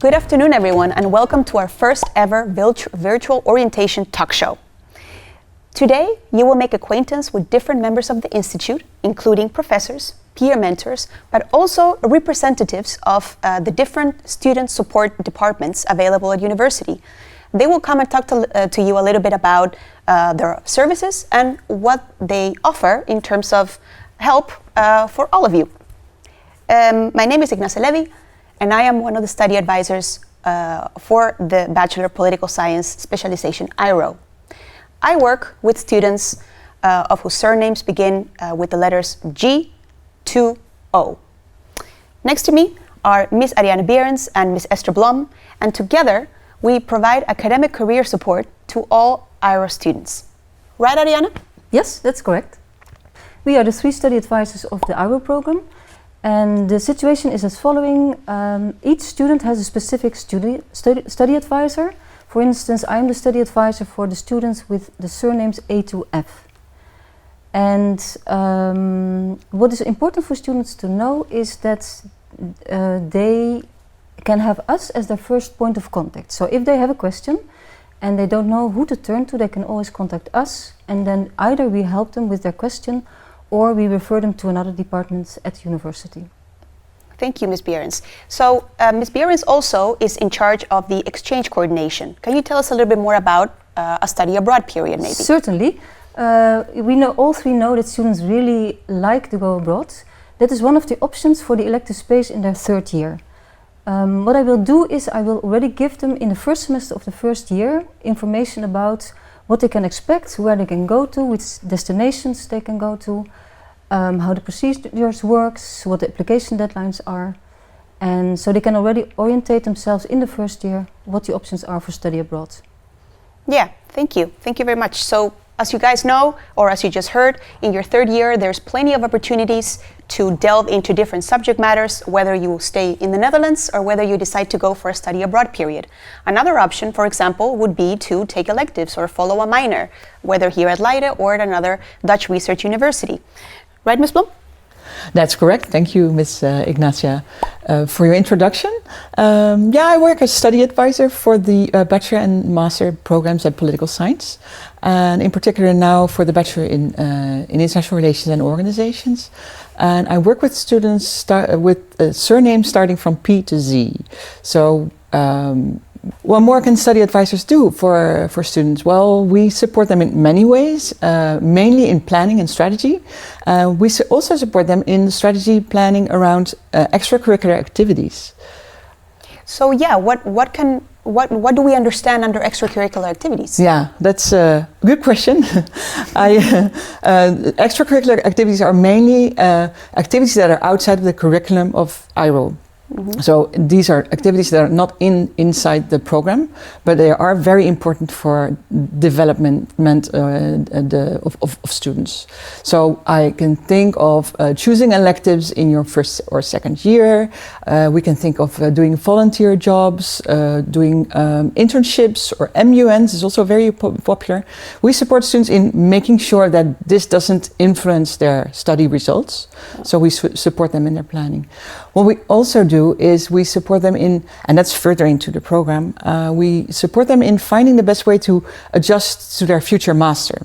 Good afternoon, everyone, and welcome to our first ever virtual orientation talk show. Today, you will make acquaintance with different members of the Institute, including professors, peer mentors, but also representatives of the different student support departments available at university. They will come and talk to you a little bit about their services and what they offer in terms of help for all of you. My name is Ignacia Levy, and I am one of the study advisors for the Bachelor of Political Science specialization, IRO. I work with students of whose surnames begin with the letters G to O. Next to me are Ms. Ariane Behrens and Ms. Esther Blom, and together we provide academic career support to all IRO students. Right, Ariane? Yes, that's correct. We are the 3 study advisors of the IRO program. And the situation is as following. Each student has a specific study advisor. For instance, I am the study advisor for the students with the surnames A to F. And what is important for students to know is that they can have us as their first point of contact. So if they have a question and they don't know who to turn to, they can always contact us, and then either we help them with their question or we refer them to another department at university. Thank you, Ms. Behrens. So, Ms. Behrens also is in charge of the exchange coordination. Can you tell us a little bit more about a study abroad period, maybe? Certainly. All three know that students really like to go abroad. That is one of the options for the elective space in their 3rd year. What I will do is I will already give them in the first semester of the 1st year information about what they can expect, where they can go to, which destinations they can go to, how the procedures works, what the application deadlines are. And so they can already orientate themselves in the 1st year what the options are for study abroad. Yeah, thank you. Thank you very much. So, as you guys know, or as you just heard, in your 3rd year, there's plenty of opportunities to delve into different subject matters, whether you stay in the Netherlands or whether you decide to go for a study abroad period. Another option, for example, would be to take electives or follow a minor, whether here at Leiden or at another Dutch research university. Right, Ms. Blom? That's correct. Thank you, Ms. Ignacia, for your introduction. I work as study advisor for the bachelor and master programs at political science, and in particular now for the bachelor in international relations and organizations. And I work with students with surnames starting from P to Z. So, what more can study advisors do for students? Well, we support them in many ways, mainly in planning and strategy. We also support them in strategy planning around extracurricular activities. So yeah, what do we understand under extracurricular activities? Yeah, that's a good question. Extracurricular activities are mainly activities that are outside of the curriculum of IRO. Mm-hmm. So these are activities that are not inside the program, but they are very important for development of students. So I can think of choosing electives in your 1st or 2nd year. We can think of doing volunteer jobs, doing internships, or MUNs is also very popular. We support students in making sure that this doesn't influence their study results. So we support them in their planning. What we also do is we support them in, and that's further into the program, we support them in finding the best way to adjust to their future master.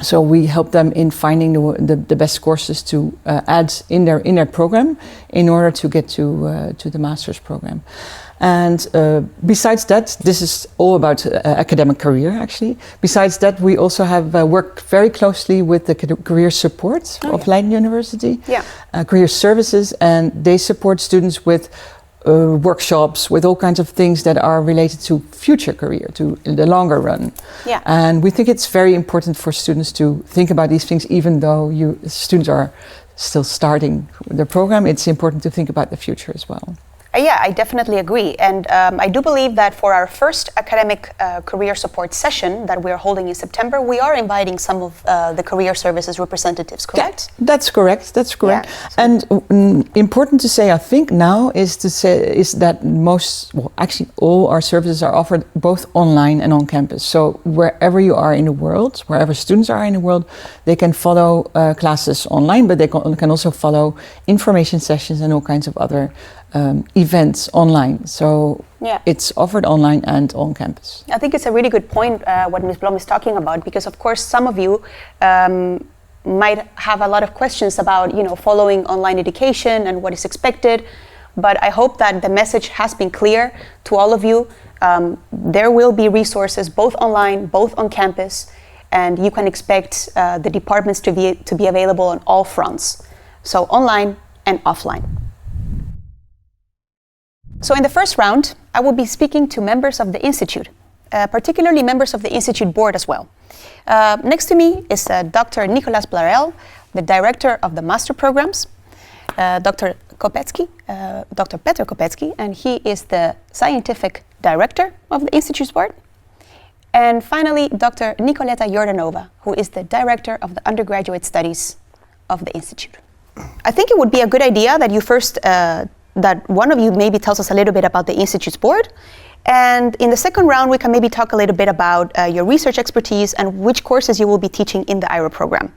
So we help them in finding the best courses to add in their program in order to get to the master's program. And besides that, this is all about academic career actually. Besides that, we also have worked very closely with the career support of Leiden University, career services, and they support students with workshops, with all kinds of things that are related to future career, to the longer run. Yeah. And we think it's very important for students to think about these things, even though students are still starting the program. It's important to think about the future as well. Yeah, I definitely agree. And I do believe that for our first academic career support session that we're holding in September, we are inviting some of the career services representatives, correct? Yeah, that's correct. Yeah, and important to say, I think now, is that actually all our services are offered both online and on campus. So wherever you are in the world, wherever students are in the world, they can follow classes online, but they can also follow information sessions and all kinds of other events online. So it's offered online and on campus. I think it's a really good point what Ms. Blom is talking about, because of course some of you might have a lot of questions about following online education and what is expected. But I hope that the message has been clear to all of you. There will be resources both online, both on campus, and you can expect the departments to be available on all fronts, so online and offline. So in the first round, I will be speaking to members of the Institute, particularly members of the Institute board as well. Next to me is Dr. Nicolas Blarel, the director of the master programs, Dr. Petr Kopetsky, and he is the scientific director of the Institute's board. And finally, Dr. Nicoleta Jordanova, who is the director of the undergraduate studies of the Institute. I think it would be a good idea that you first, that one of you maybe tells us a little bit about the Institute's board. And in the second round, we can maybe talk a little bit about your research expertise and which courses you will be teaching in the IRO program.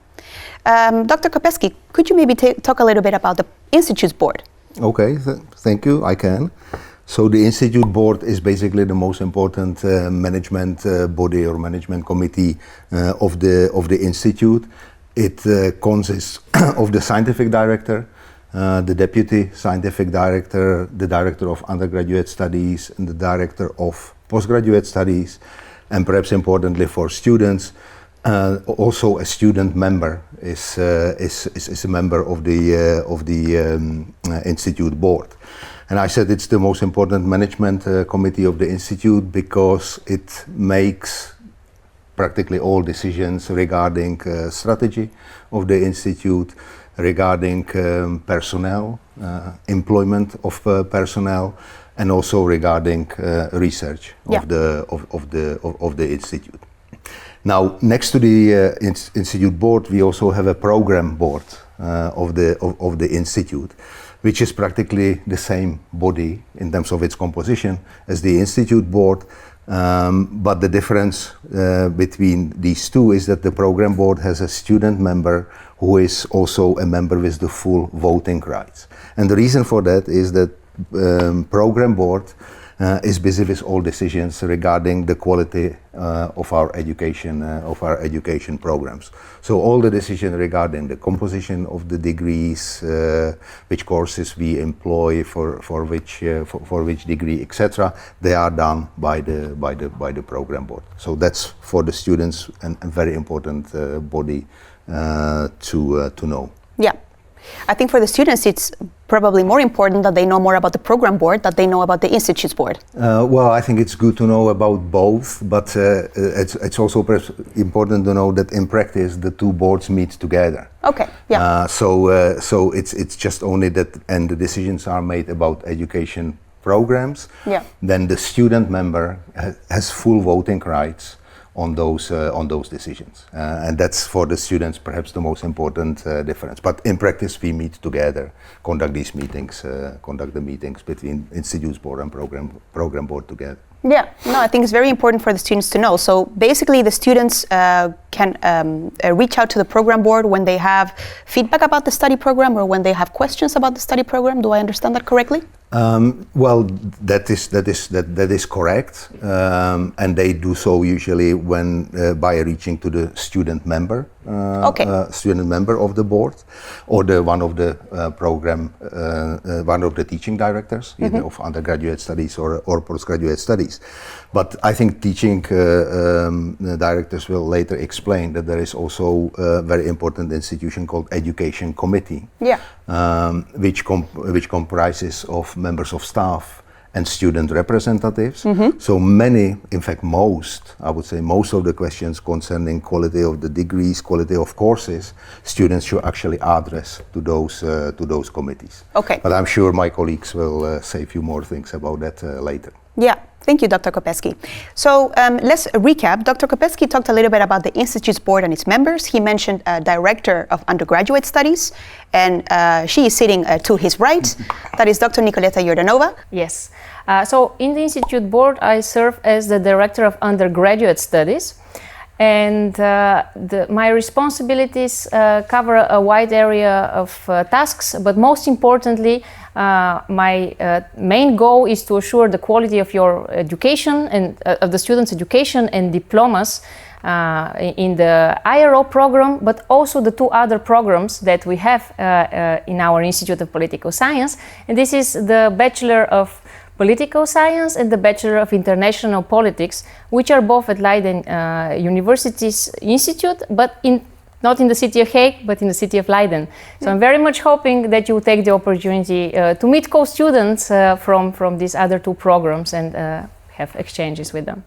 Dr. Kopetsky, could you maybe talk a little bit about the Institute's board? Okay, thank you, I can. So the Institute board is basically the most important management body or management committee of the Institute. It consists of the scientific director, the deputy scientific director, the director of undergraduate studies, and the director of postgraduate studies, and perhaps importantly for students, also a student member is a member of the Institute board. And I said it's the most important management committee of the Institute because it makes practically all decisions regarding strategy of the Institute, regarding personnel, employment of personnel, and also regarding research of the Institute. Now, next to the Institute board, we also have a program board of the Institute, which is practically the same body in terms of its composition as the Institute board. But the difference between these two is that the program board has a student member who is also a member with the full voting rights. And the reason for that is that program board is busy with all decisions regarding the quality of our education programs. So all the decisions regarding the composition of the degrees, which courses we employ for which degree, etc., they are done by the program board. So that's for the students a very important body to know. Yeah. I think for the students, it's probably more important that they know more about the program board than they know about the Institute's board. Well, I think it's good to know about both, but it's also perhaps important to know that in practice the two boards meet together. Okay. Yeah. So it's just only that, and the decisions are made about education programs. Yeah. Then the student member has full voting rights on those decisions, and that's for the students perhaps the most important difference. But in practice, we meet together, conduct the meetings between Institute's board and program board together. Yeah, no, I think it's very important for the students to know. So basically, the students can reach out to the program board when they have feedback about the study program or when they have questions about the study program. Do I understand that correctly? Well, that is correct, and they do so usually when by reaching to the student member, student member of the board, or one of the one of the teaching directors, either of undergraduate studies or postgraduate studies. But I think teaching directors will later explain that there is also a very important institution called Education Committee, which comprises of members of staff and student representatives. So many, in fact I would say most of the questions concerning quality of the degrees, quality of courses, students should actually address to those committees. Okay. But I'm sure my colleagues will say a few more things about that later. Yeah. Thank you, Dr. Kopetsky. So let's recap. Dr. Kopetsky talked a little bit about the Institute's board and its members. He mentioned a director of undergraduate studies, and she is sitting to his right. That is Dr. Nicoleta Jordanova. Yes. So in the Institute board, I serve as the director of undergraduate studies. And my responsibilities cover a wide area of tasks, but most importantly, my main goal is to assure the quality of your education and of the students' education and diplomas in the IRO program, but also the 2 other programs that we have in our Institute of Political Science. And this is the Bachelor of Political Science and the Bachelor of International Politics, which are both at Leiden University's Institute, but not in the city of Hague, but in the city of Leiden. So I'm very much hoping that you will take the opportunity to meet co-students from these other 2 programs and have exchanges with them.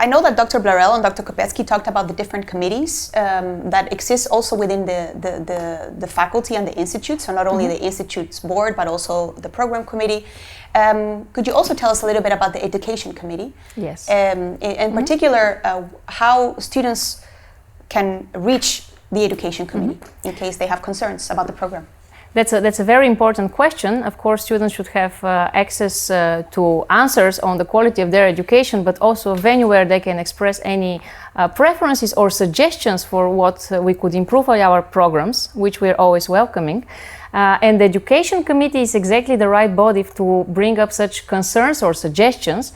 I know that Dr. Blarel and Dr. Kopetsky talked about the different committees that exist also within the faculty and the institute. So not only the institute's board, but also the program committee. Could you also tell us a little bit about the education committee? Yes. In particular, how students can reach the education committee in case they have concerns about the program? That's a very important question. Of course, students should have access to answers on the quality of their education, but also a venue where they can express any preferences or suggestions for what we could improve on our programs, which we're always welcoming. And the education committee is exactly the right body to bring up such concerns or suggestions.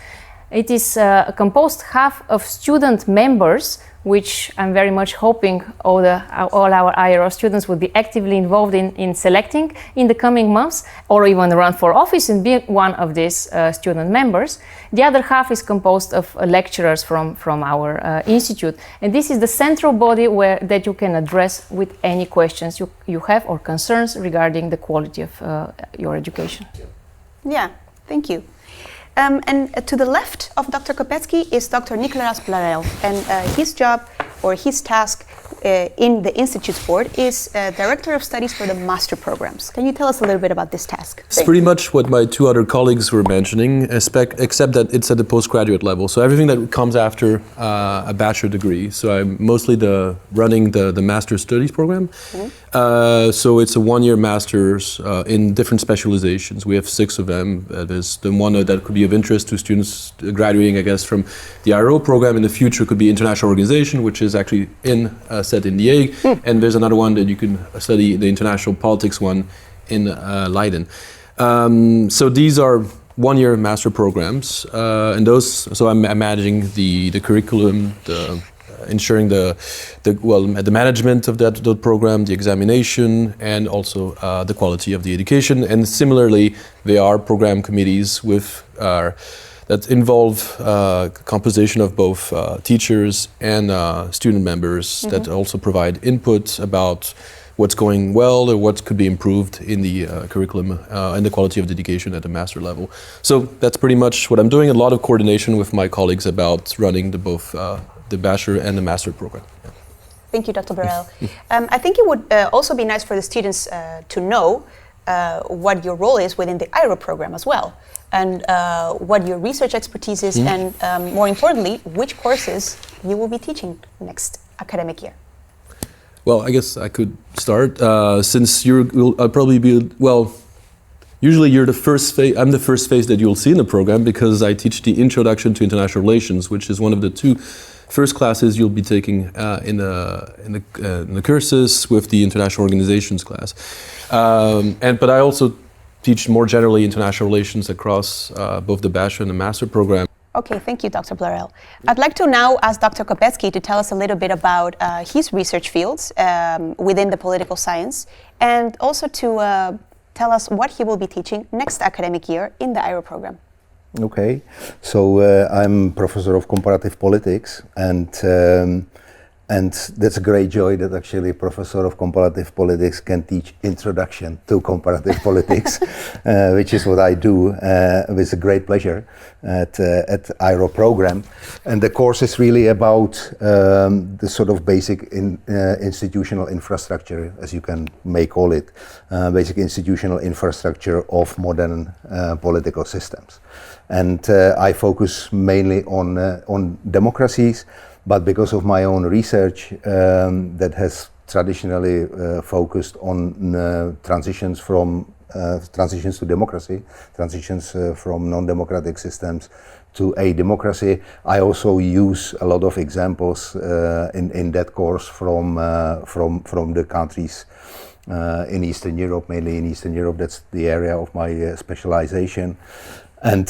It is composed half of student members, which I'm very much hoping all our IRO students would be actively involved in selecting in the coming months, or even run for office and be one of these student members. The other half is composed of lecturers from our institute, and this is the central body that you can address with any questions you have or concerns regarding the quality of your education. Yeah, thank you. And to the left of Dr. Kopetsky is Dr. Nicolas Blarel, and his job or his task in the Institute's board is Director of Studies for the Master Programs. Can you tell us a little bit about this task? It's pretty much what my 2 other colleagues were mentioning, except that it's at the postgraduate level. So everything that comes after a bachelor degree. So I'm mostly running the Master Studies program. So it's a 1-year master's in different specializations. We have 6 of them. There's the one that could be of interest to students graduating, I guess, from the IRO program in the future could be international organization, which is actually set in The Hague. And there's another one that you can study, the international politics one in Leiden. So these are 1-year master programs, and those. So I'm managing the curriculum, ensuring the management of that program, the examination, and also the quality of the education. And similarly, there are program committees that involve composition of both teachers and student members that also provide input about what's going well or what could be improved in the curriculum and the quality of the education at the master level. So that's pretty much what I'm doing. A lot of coordination with my colleagues about running both the bachelor and the master program. Thank you, Dr. Blarel. I think it would also be nice for the students to know what your role is within the IRO program as well, and what your research expertise is, and more importantly, which courses you will be teaching next academic year. Well, I guess I could start. Since I'll probably be, usually you're the first phase, I'm the first phase that you'll see in the program because I teach the Introduction to International Relations, which is one of the 2 first classes you'll be taking in the courses with the International Organizations class. But I also teach more generally international relations across both the bachelor and the master program. Okay, thank you, Dr. Blarel. I'd like to now ask Dr. Kopetsky to tell us a little bit about his research fields within the political science, and also to tell us what he will be teaching next academic year in the IRO program. Okay, so I'm professor of comparative politics, and that's a great joy that actually a professor of comparative politics can teach introduction to comparative politics, which is what I do with a great pleasure at IRO program. And the course is really about the sort of basic institutional infrastructure, as you may call it, basic institutional infrastructure of modern political systems. And I focus mainly on democracies, but because of my own research that has traditionally focused on transitions to democracy, transitions from non-democratic systems to a democracy, I also use a lot of examples in that course from the countries in Eastern Europe, mainly in Eastern Europe. That's the area of my specialization. And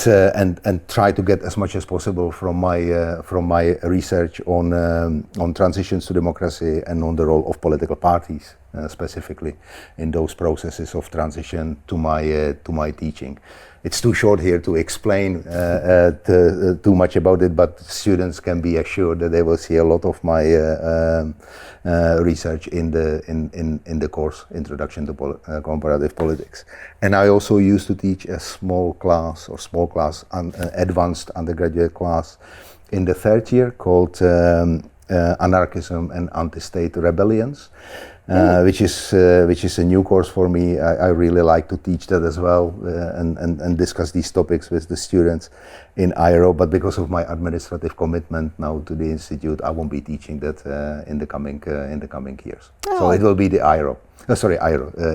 try to get as much as possible from my research on transitions to democracy and on the role of political parties, specifically in those processes of transition to my teaching. It's too short here to explain too much about it, but students can be assured that they will see a lot of my research in the course Introduction to Comparative Politics. And I also used to teach a small class advanced undergraduate class in the third year called Anarchism and Anti-State Rebellions. Which is a new course for me. I really like to teach that as well and discuss these topics with the students in IRO, but because of my administrative commitment now to the institute, I won't be teaching that in the coming years. Oh. So it will be the IRO,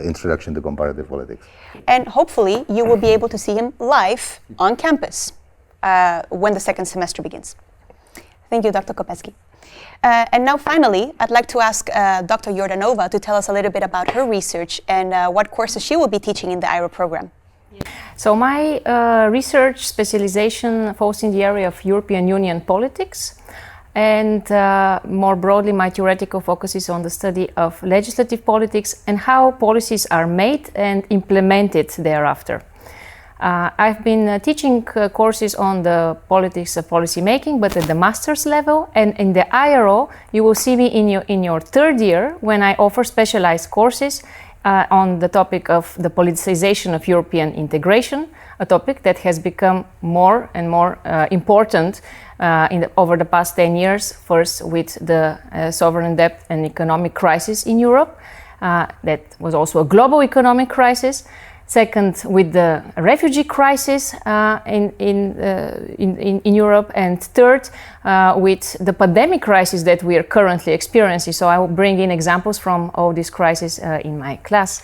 Introduction to Comparative Politics. And hopefully you will be able to see him live on campus when the second semester begins. Thank you, Dr. Kopecky. And now finally, I'd like to ask Dr. Jordanova to tell us a little bit about her research and what courses she will be teaching in the IRO program. So my research specialization falls in the area of European Union politics, and more broadly my theoretical focus is on the study of legislative politics and how policies are made and implemented thereafter. I've been teaching courses on the politics of policy making, but at the master's level, and in the IRO you will see me in your third year when I offer specialized courses on the topic of the politicization of European integration, a topic that has become more and more important over the past 10 years, first with the sovereign debt and economic crisis in Europe, that was also a global economic crisis. Second, with the refugee crisis in Europe, and third, with the pandemic crisis that we are currently experiencing. So I will bring in examples from all these crises in my class.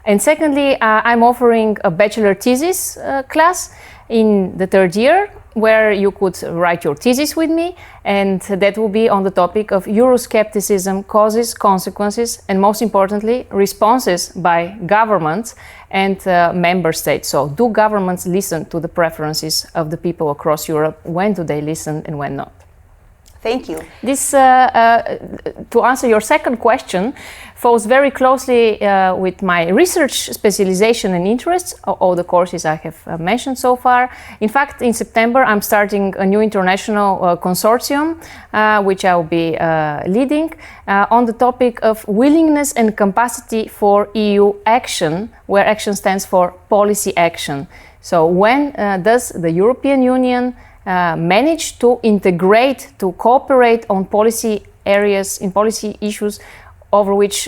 And secondly, I'm offering a bachelor thesis class in the third year, where you could write your thesis with me, and that will be on the topic of Euroscepticism, causes, consequences, and most importantly, responses by governments and member states. So do governments listen to the preferences of the people across Europe? When do they listen and when not? Thank you. This, to answer your second question, falls very closely with my research specialization and interests, all the courses I have mentioned so far. In fact, in September, I'm starting a new international consortium, which I'll be leading, on the topic of willingness and capacity for EU action, where action stands for policy action. So when does the European Union manage to integrate, to cooperate on policy areas, in policy issues over which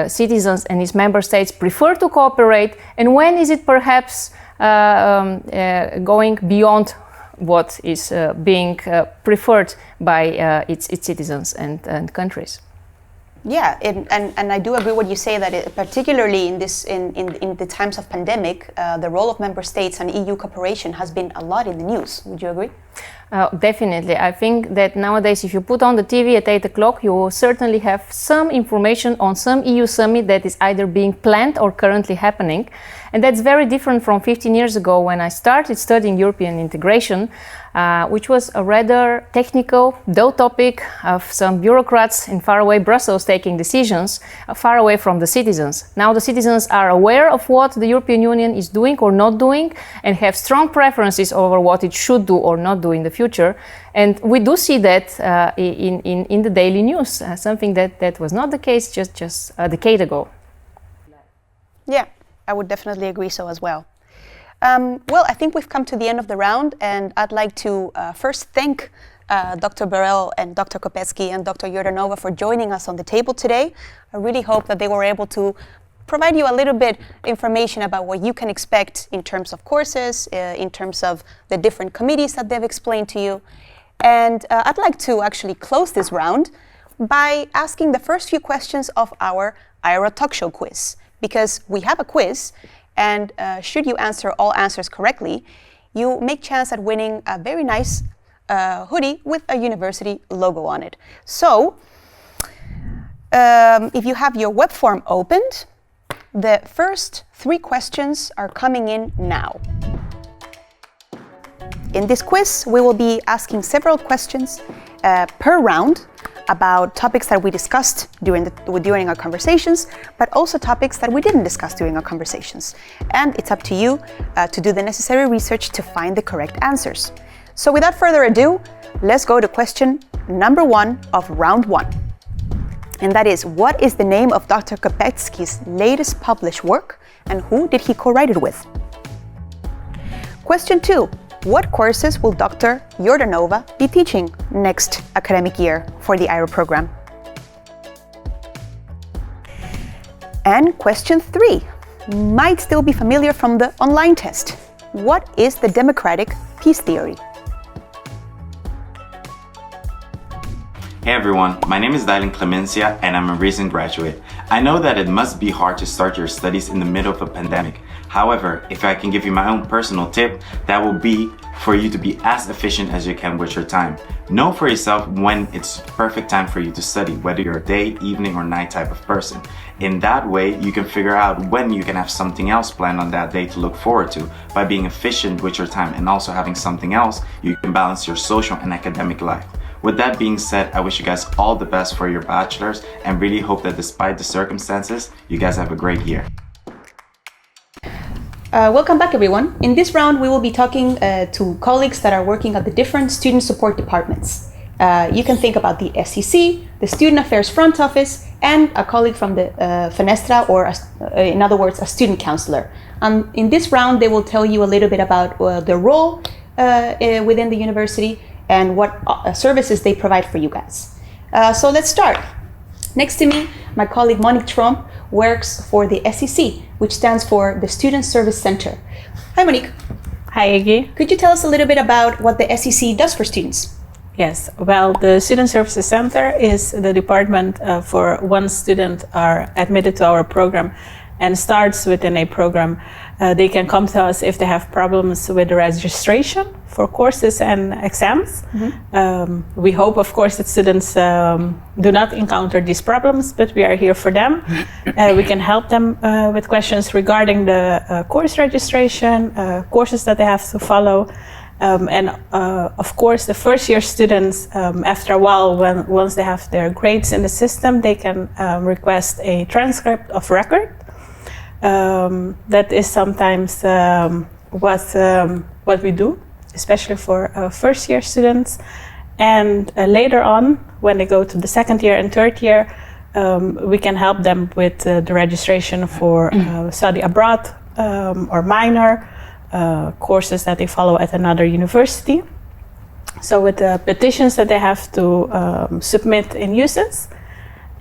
citizens and its member states prefer to cooperate, and when is it perhaps going beyond what is being preferred by its citizens and countries? Yeah, and I do agree what you say, that particularly in the times of pandemic, the role of member states and EU cooperation has been a lot in the news. Would you agree? Definitely. I think that nowadays, if you put on the TV at 8 o'clock, you will certainly have some information on some EU summit that is either being planned or currently happening. And that's very different from 15 years ago when I started studying European integration, which was a rather technical, dull topic of some bureaucrats in faraway Brussels taking decisions far away from the citizens. Now the citizens are aware of what the European Union is doing or not doing and have strong preferences over what it should do or not do in the future. And we do see that in the daily news, something that was not the case just a decade ago. Yeah, I would definitely agree so as well. Well, I think we've come to the end of the round, and I'd like to first thank Dr. Burrell and Dr. Kopecky and Dr. Jordanova for joining us on the table today. I really hope that they were able to provide you a little bit information about what you can expect in terms of courses, in terms of the different committees that they've explained to you. And I'd like to actually close this round by asking the first few questions of our IRA Talkshow quiz, because we have a quiz, and should you answer all answers correctly, you make chance at winning a very nice hoodie with a university logo on it. So, if you have your web form opened, The first 3 questions are coming in now. In this quiz, we will be asking several questions per round about topics that we discussed during our conversations, but also topics that we didn't discuss during our conversations. And it's up to you to do the necessary research to find the correct answers. So without further ado, let's go to question number 1 of round 1. And that is, what is the name of Dr. Kopetsky's latest published work, and who did he co-write it with? Question 2. What courses will Dr. Jordanova be teaching next academic year for the IRO program? And question 3 might still be familiar from the online test. What is the democratic peace theory? Hey everyone, my name is Dylan Clemencia and I'm a recent graduate. I know that it must be hard to start your studies in the middle of a pandemic. However, if I can give you my own personal tip, that will be for you to be as efficient as you can with your time. Know for yourself when it's perfect time for you to study, whether you're a day, evening, or night type of person. In that way, you can figure out when you can have something else planned on that day to look forward to. By being efficient with your time and also having something else, you can balance your social and academic life. With that being said, I wish you guys all the best for your bachelors and really hope that despite the circumstances, you guys have a great year. Welcome back, everyone. In this round, we will be talking to colleagues that are working at the different student support departments. You can think about the SEC, the Student Affairs Front Office, and a colleague from the Fenestra, or in other words, a student counselor. In this round, they will tell you a little bit about their role within the university and what services they provide for you guys. So let's start. Next to me, my colleague Monique Tromp works for the SEC, which stands for the Student Service Center. Hi, Monique. Hi, Iggy. Could you tell us a little bit about what the SEC does for students? Yes, well, the Student Services Center is the department for once students are admitted to our program and starts within a program. They can come to us if they have problems with the registration for courses and exams. Mm-hmm. We hope, of course, that students do not encounter these problems, but we are here for them. We can help them with questions regarding the course registration, courses that they have to follow. And of course, the first year students, after a while, once they have their grades in the system, they can request a transcript of record. That is sometimes what we do, especially for first year students. And later on, when they go to the second year and third year, we can help them with the registration for study abroad or minor courses that they follow at another university. So with the petitions that they have to submit in USIS.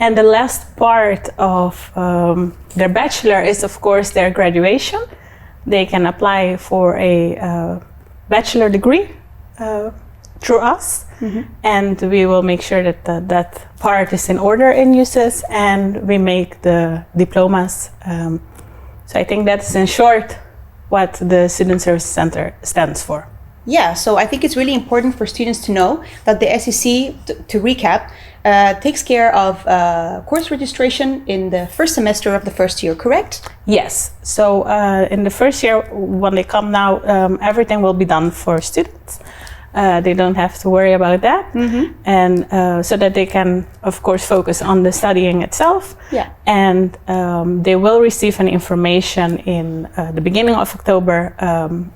And the last part of their bachelor is, of course, their graduation. They can apply for a bachelor degree through us, mm-hmm. and we will make sure that that part is in order in USIS, and we make the diplomas. So I think that's in short what the Student Service Center stands for. Yeah, so I think it's really important for students to know that the SEC, to recap, takes care of course registration in the first semester of the first year, correct? Yes, so in the first year, when they come now, everything will be done for students. They don't have to worry about that. Mm-hmm. And so that they can, of course, focus on the studying itself. Yeah. And they will receive an information in the beginning of October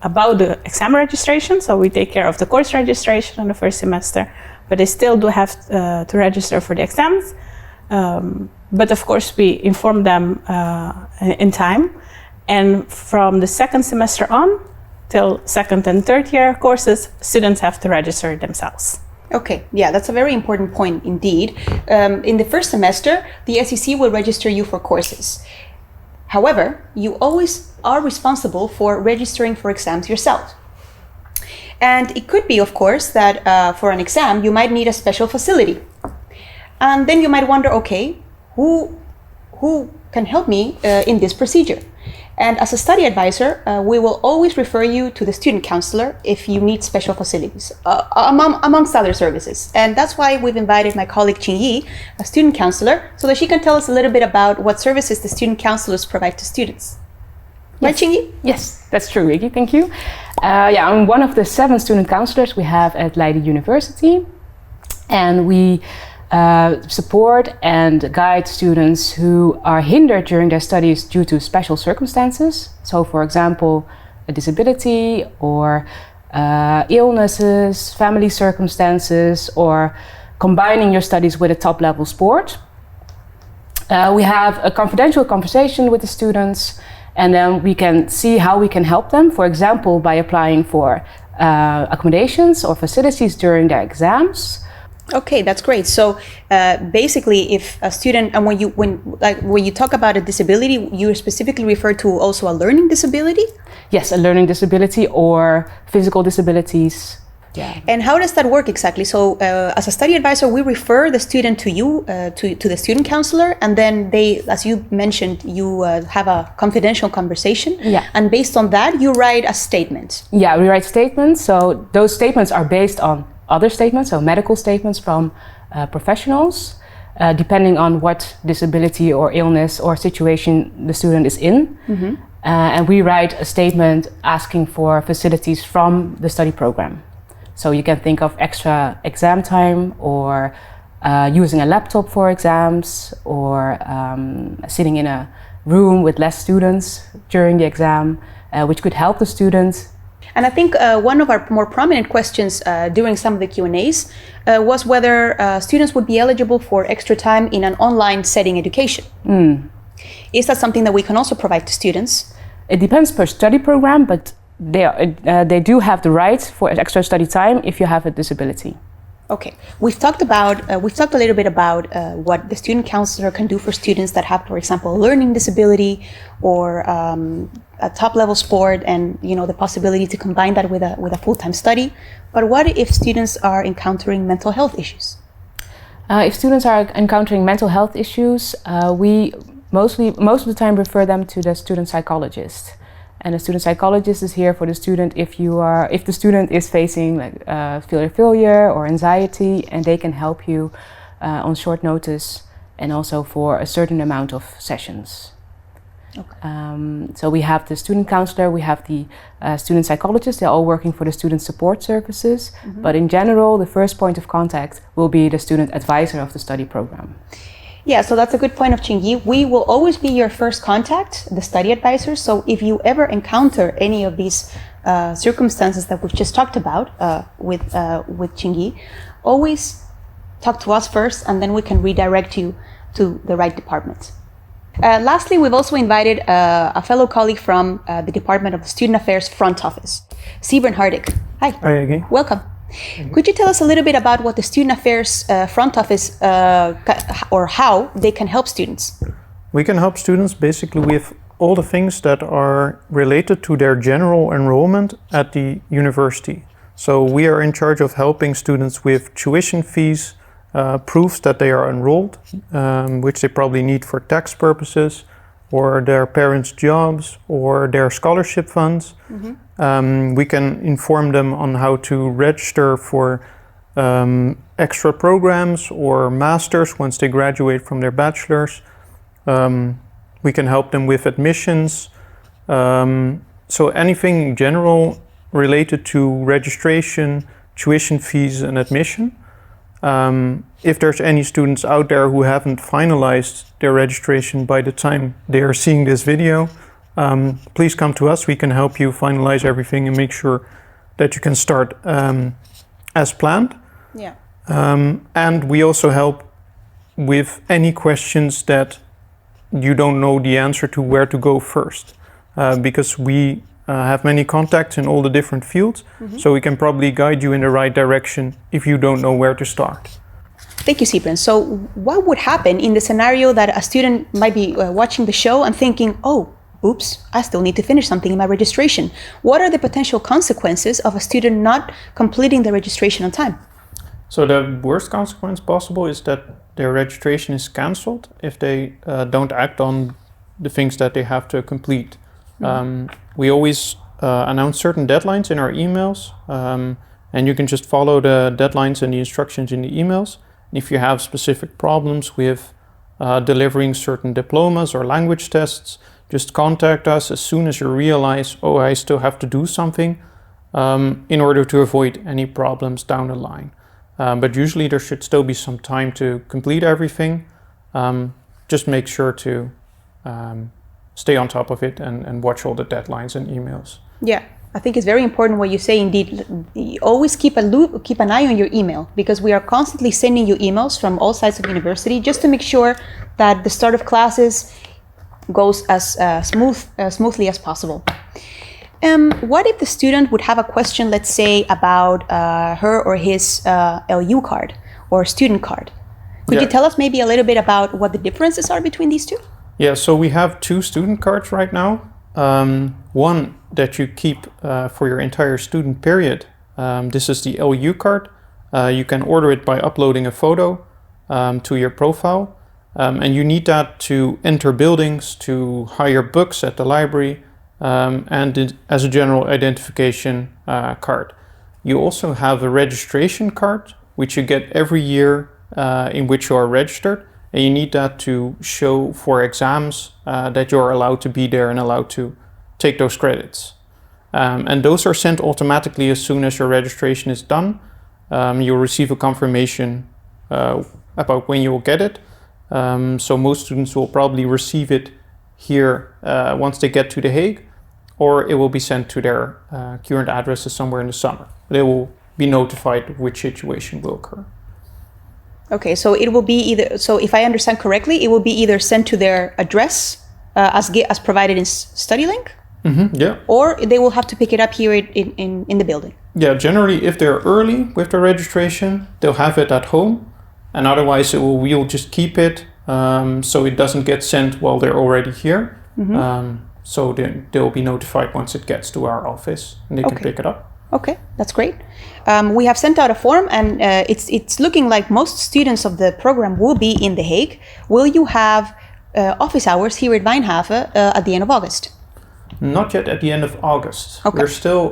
about the exam registration. So we take care of the course registration in the first semester, but they still do have to register for the exams. But of course, we inform them in time. And from the second semester on, till second and third year courses, students have to register themselves. Okay, yeah, that's a very important point indeed. In the first semester, the SEC will register you for courses. However, you always are responsible for registering for exams yourself. And it could be, of course, that for an exam, you might need a special facility. And then you might wonder, okay, who can help me in this procedure? And as a study advisor, we will always refer you to the student counselor if you need special facilities, amongst other services. And that's why we've invited my colleague Qingyi, a student counselor, so that she can tell us a little bit about what services the student counselors provide to students. Right, Qingyi? Yes, that's true, Ricky. Thank you. I'm one of the 7 student counselors we have at Leiden University. And we support and guide students who are hindered during their studies due to special circumstances. So, for example, a disability or illnesses, family circumstances, or combining your studies with a top-level sport. We have a confidential conversation with the students, and then we can see how we can help them, for example, by applying for accommodations or facilities during their exams. Okay, that's great. So basically, if a student, and when you talk about a disability, you specifically refer to also a learning disability? Yes, a learning disability or physical disabilities. Yeah. And how does that work exactly? So as a study advisor, we refer the student to you, to the student counselor, and then they, as you mentioned, you have a confidential conversation. Yeah. And based on that, you write a statement. Yeah, we write statements. So those statements are based on other statements, so medical statements from professionals, depending on what disability or illness or situation the student is in. Mm-hmm. And we write a statement asking for facilities from the study program. So you can think of extra exam time, or using a laptop for exams, or sitting in a room with less students during the exam, which could help the students. And I think one of our more prominent questions during some of the Q&As was whether students would be eligible for extra time in an online setting education. Is that something that we can also provide to students? It depends per study program, but they do have the right for extra study time if you have a disability. Okay, we've talked a little bit about what the student counselor can do for students that have, for example, a learning disability or a top-level sport, and the possibility to combine that with a full-time study. But what if students are encountering mental health issues? If students are encountering mental health issues, we most of the time refer them to the student psychologist. And the student psychologist is here for the student if the student is facing fear of failure or anxiety, and they can help you on short notice and also for a certain amount of sessions. Okay. So we have the student counselor, we have the student psychologist. They're all working for the student support services. Mm-hmm. But in general, the first point of contact will be the student advisor of the study program. Yeah, so that's a good point of Qingyi. We will always be your first contact, the study advisor. So if you ever encounter any of these circumstances that we've just talked about with Qingyi, always talk to us first, and then we can redirect you to the right department. Lastly, we've also invited a fellow colleague from the Department of Student Affairs Front Office, Sibren Hardik. Hi. Hi again. Welcome. Could you tell us a little bit about what the Student Affairs Front Office, or how they can help students? We can help students basically with all the things that are related to their general enrollment at the university. So we are in charge of helping students with tuition fees, proofs that they are enrolled, which they probably need for tax purposes, or their parents' jobs, or their scholarship funds. Mm-hmm. We can inform them on how to register for extra programs or masters once they graduate from their bachelor's. We can help them with admissions. So anything general related to registration, tuition fees, and admission. If there's any students out there who haven't finalized their registration by the time they are seeing this video, please come to us. We can help you finalize everything and make sure that you can start as planned. Yeah. And we also help with any questions that you don't know the answer to, where to go first, because we have many contacts in all the different fields, mm-hmm. so we can probably guide you in the right direction if you don't know where to start. Thank you, Sibren. So what would happen in the scenario that a student might be watching the show and thinking, oh, oops, I still need to finish something in my registration? What are the potential consequences of a student not completing the registration on time? So the worst consequence possible is that their registration is cancelled if they don't act on the things that they have to complete. We always announce certain deadlines in our emails, and you can just follow the deadlines and the instructions in the emails. And if you have specific problems with delivering certain diplomas or language tests, just contact us as soon as you realize, oh, I still have to do something, in order to avoid any problems down the line. But usually there should still be some time to complete everything. Just make sure to stay on top of it and watch all the deadlines and emails. Yeah, I think it's very important what you say. Indeed, always keep an eye on your email, because we are constantly sending you emails from all sides of the university just to make sure that the start of classes goes as smoothly as possible. What if the student would have a question, let's say, about her or his LU card or student card? Could you tell us maybe a little bit about what the differences are between these two? Yeah, so we have 2 student cards right now. One that you keep for your entire student period. This is the LU card. You can order it by uploading a photo to your profile. And you need that to enter buildings, to hire books at the library, and as a general identification card. You also have a registration card, which you get every year in which you are registered. And you need that to show for exams that you're allowed to be there and allowed to take those credits. And those are sent automatically as soon as your registration is done. You'll receive a confirmation about when you will get it. So most students will probably receive it here once they get to The Hague, or it will be sent to their current addresses somewhere in the summer. They will be notified of which situation will occur. Okay, so it will be either, so if I understand correctly, it will be either sent to their address as provided in study link, Yeah. or they will have to pick it up here in the building. Yeah, generally if they're early with their registration, they'll have it at home, and otherwise we'll just keep it so it doesn't get sent while they're already here. So they'll be notified once it gets to our office and they can pick it up. Okay, that's great. We have sent out a form, and it's looking like most students of the program will be in The Hague. Will you have office hours here at Wijnhaven at the end of August? Not yet at the end of August. Okay. We're still,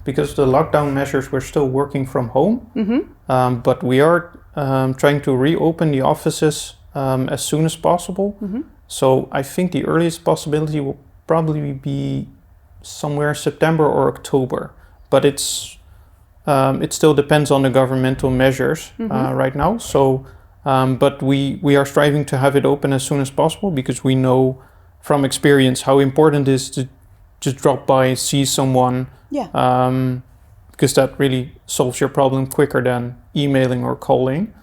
because of the lockdown measures, we're still working from home. But we are trying to reopen the offices as soon as possible. So I think the earliest possibility will probably be somewhere September or October. But it still depends on the governmental measures right now. So, but we are striving to have it open as soon as possible, because we know from experience how important it is to just drop by and see someone. Because that really solves your problem quicker than emailing or calling.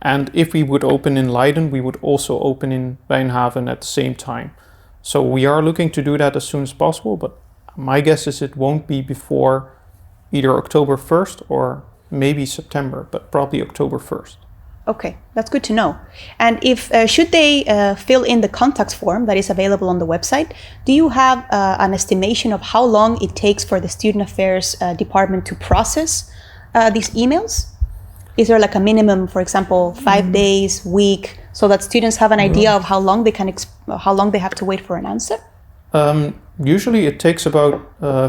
And if we would open in Leiden, we would also open in Wijnhaven at the same time. So we are looking to do that as soon as possible, but my guess is it won't be before either October 1st or maybe September, but probably October 1st. Okay, that's good to know. And if should they fill in the contacts form that is available on the website, do you have an estimation of how long it takes for the Student Affairs Department to process these emails? Is there like a minimum, for example, 5 days, week, so that students have an idea of how long they have to wait for an answer? Usually it takes about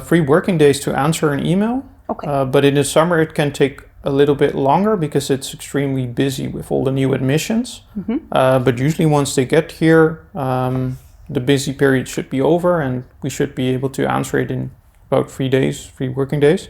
3 working days to answer an email. But in the summer it can take a little bit longer because it's extremely busy with all the new admissions. But usually once they get here, the busy period should be over and we should be able to answer it in about 3 working days.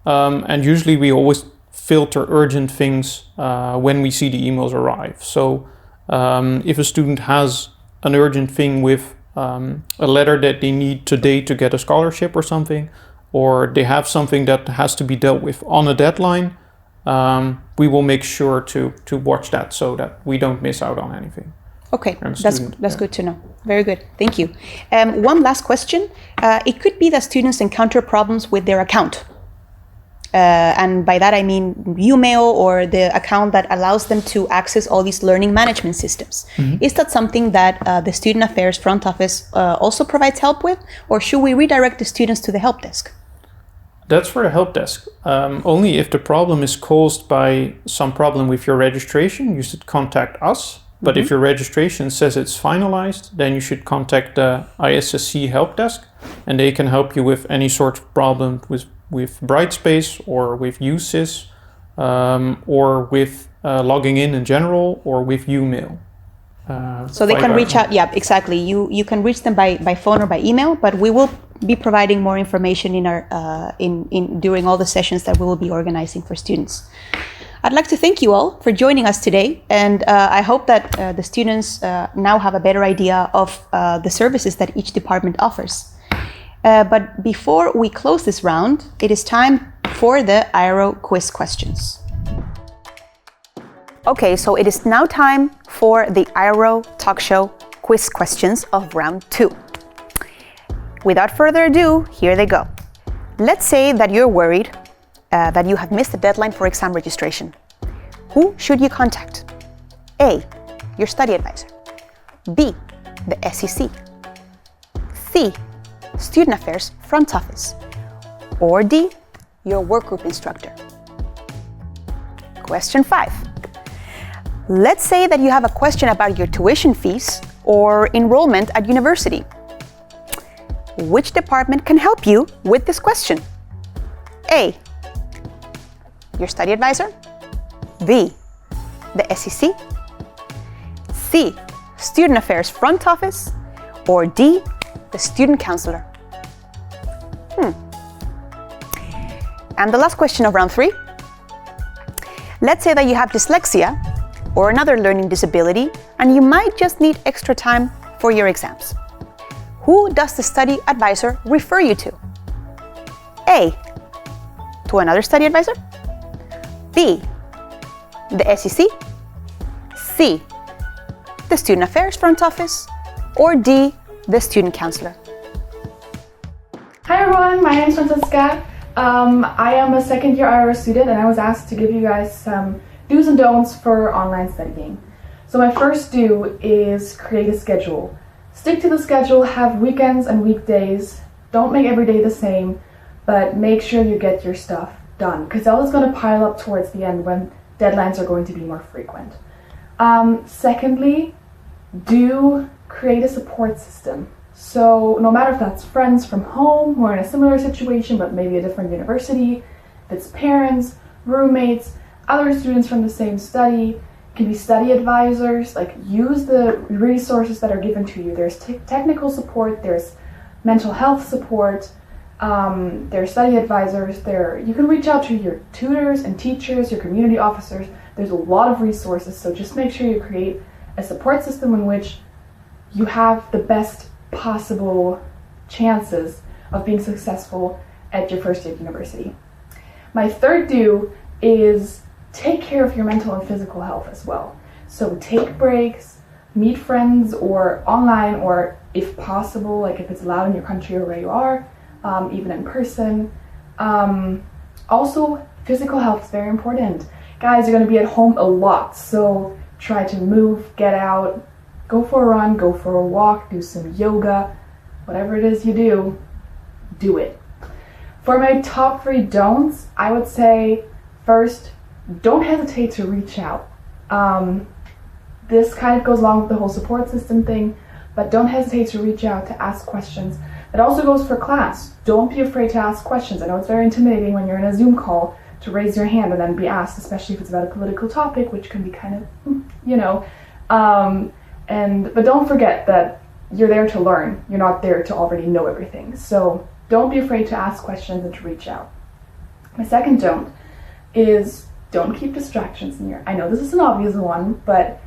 And usually we always filter urgent things when we see the emails arrive. So if a student has an urgent thing with a letter that they need today to get a scholarship or something, or they have something that has to be dealt with on a deadline, we will make sure to watch that so that we don't miss out on anything. Okay, that's good to know. Very good, thank you. One last question. It could be that students encounter problems with their account. And by that I mean Umail, or the account that allows them to access all these learning management systems. Is that something that the Student Affairs front office also provides help with, or should we redirect the students to the help desk? That's for the help desk. Only if the problem is caused by some problem with your registration, you should contact us. But if your registration says it's finalized, then you should contact the ISSC help desk, and they can help you with any sort of problem with Brightspace or with USys, or with logging in general, or with Umail. So they can reach out, yeah, exactly. You can reach them by phone or by email, but we will be providing more information in our during all the sessions that we will be organizing for students. I'd like to thank you all for joining us today, and I hope that the students now have a better idea of the services that each department offers. But before we close this round, it is time for the IRO quiz questions. Okay, so it is now time for the IRO Talkshow quiz questions of round 2. Without further ado, here they go. Let's say that you're worried that you have missed the deadline for exam registration. Who should you contact? A, your study advisor. B, the SEC. C, Student Affairs front office. Or D, your workgroup instructor. Question 5. Let's say that you have a question about your tuition fees or enrollment at university. Which department can help you with this question? A, your study advisor. B, the SEC. C, Student Affairs front office. Or D, the student counselor. And the last question of round 3. Let's say that you have dyslexia or another learning disability, and you might just need extra time for your exams. Who does the study advisor refer you to? A, to another study advisor. B, the SEC. C, the Student Affairs front office. Or D, the student counselor. Hi everyone, my name is Francesca. I am a second year IRO student, and I was asked to give you guys some do's and don'ts for online studying. So my first do is create a schedule. Stick to the schedule, have weekends and weekdays. Don't make every day the same, but make sure you get your stuff done, because that is going to pile up towards the end when deadlines are going to be more frequent. Secondly, do create a support system. So no matter if that's friends from home who are in a similar situation but maybe a different university, if it's parents, roommates, other students from the same study, can be study advisors, like use the resources that are given to you. There's technical support, there's mental health support, there's study advisors, you can reach out to your tutors and teachers, your community officers. There's a lot of resources, so just make sure you create a support system in which you have the best possible chances of being successful at your first year of university. My third do is take care of your mental and physical health as well. So take breaks, meet friends or online, or if possible, like if it's allowed in your country or where you are, even in person. Also, physical health is very important. Guys, you're going to be at home a lot, so try to move, get out, go for a run, go for a walk, do some yoga, whatever it is you do it. For my top 3 don'ts, I would say, first, don't hesitate to reach out. This kind of goes along with the whole support system thing, but don't hesitate to reach out to ask questions. It also goes for class. Don't be afraid to ask questions. I know it's very intimidating when you're in a Zoom call to raise your hand and then be asked, especially if it's about a political topic, which can be kind of, but don't forget that you're there to learn. You're not there to already know everything. So don't be afraid to ask questions and to reach out. My second don't is don't keep distractions near. I know this is an obvious one, but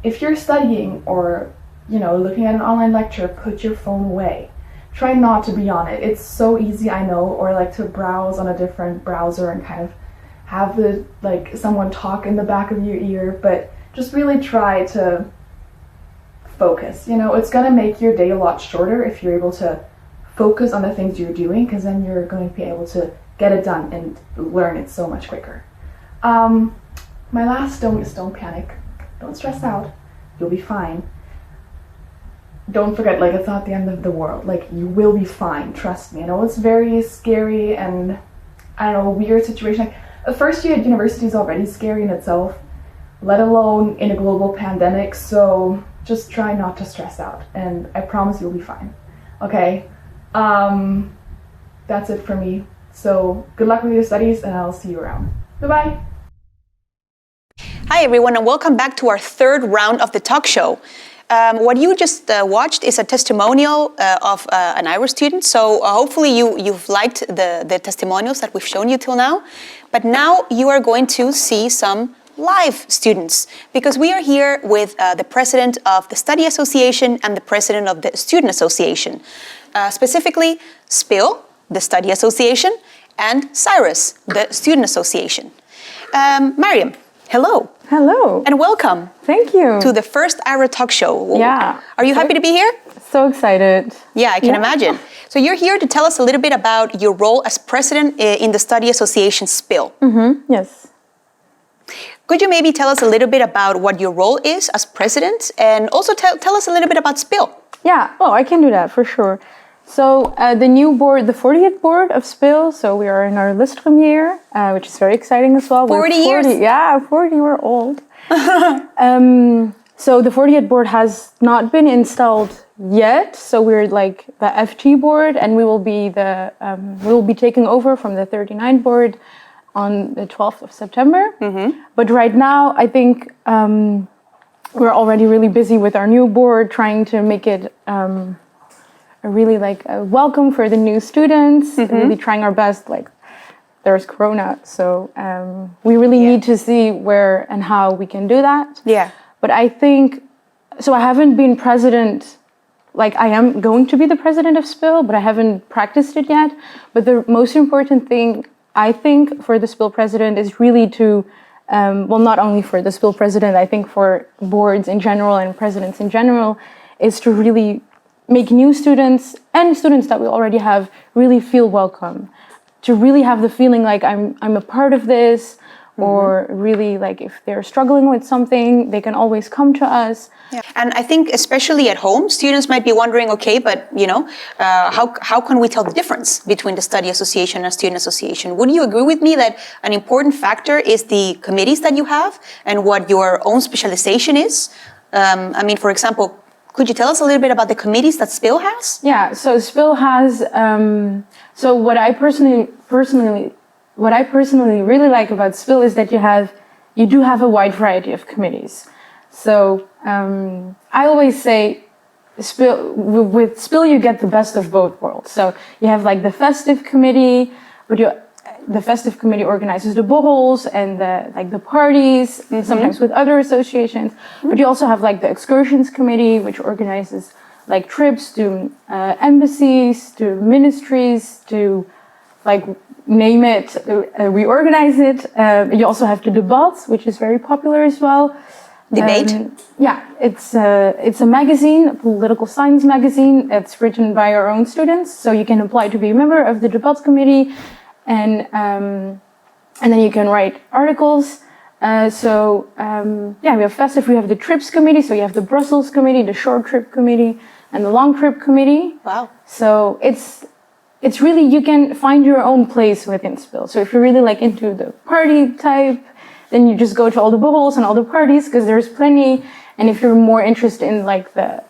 if you're studying or, looking at an online lecture, put your phone away. Try not to be on it. It's so easy, I know, or like to browse on a different browser and kind of have someone talk in the back of your ear, but just really try to focus. It's going to make your day a lot shorter if you're able to focus on the things you're doing, because then you're going to be able to get it done and learn it so much quicker. My last don't is don't panic. Don't stress out. You'll be fine. Don't forget, it's not the end of the world. You will be fine. Trust me. I know it's very scary and, a weird situation. The first year at university is already scary in itself. let alone in a global pandemic. So just try not to stress out, and I promise you'll be fine. Okay, that's it for me. So good luck with your studies, and I'll see you around. Bye-bye. Hi everyone, and welcome back to our third round of the talk show. What you just watched is a testimonial of an Irish student. So hopefully you've liked the testimonials that we've shown you till now. But now you are going to see some live students, because we are here with the president of the Study Association and the president of the Student Association. Specifically, SPIL, the Study Association, and Cyrus, the Student Association. Mariam, hello. Hello. And welcome. Thank you. To the first IRA talk show. Yeah. Are you happy to be here? So excited. Yeah, I can imagine. So you're here to tell us a little bit about your role as president in the Study Association SPIL. Mm-hmm. Yes. Could you maybe tell us a little bit about what your role is as president, and also tell us a little bit about SPIL? Yeah, oh, I can do that for sure. So the new board, the 40th board of SPIL, so we are in our Lustrum year, which is very exciting as well. 40 years? Yeah, 40, we're old. So the 40th board has not been installed yet, so we're like the FT board, and we will be taking over from the 39 board on the 12th of September. Mm-hmm. But right now, I think we're already really busy with our new board, trying to make it really like a welcome for the new students, really trying our best. Like, there's Corona, so we really need to see where and how we can do that. Yeah. But I think, so I haven't been president, like I am going to be the president of SPIL, but I haven't practiced it yet. But the most important thing, I think, for the SPIL president is really to, well, not only for the SPIL president, I think for boards in general and presidents in general, is to really make new students and students that we already have really feel welcome, to really have the feeling like I'm a part of this, or really like if they're struggling with something, they can always come to us. Yeah. And I think especially at home, students might be wondering, okay, but you know, how can we tell the difference between the Study Association and Student Association? Would you agree with me that an important factor is the committees that you have and what your own specialization is? I mean, for example, could you tell us a little bit about the committees that SPIL has? Yeah, so SPIL has, so what I personally really like about SPIL is that you do have a wide variety of committees. So I always say with SPIL you get the best of both worlds. So you have like the festive committee, but the festive committee organizes the borrels and the parties, sometimes with other associations. But you also have like the excursions committee, which organizes like trips to embassies, to ministries, to like name it, we organize it. You also have the debates, which is very popular as well. Debate? Yeah, it's a magazine, a political science magazine. It's written by our own students, so you can apply to be a member of the debates committee, and then you can write articles. We have festive. We have the trips committee, so you have the Brussels committee, the short trip committee, and the long trip committee. Wow! So it's really, you can find your own place within SPIL. So if you're really like into the party type, then you just go to all the borrels and all the parties, because there's plenty. And if you're more interested in like the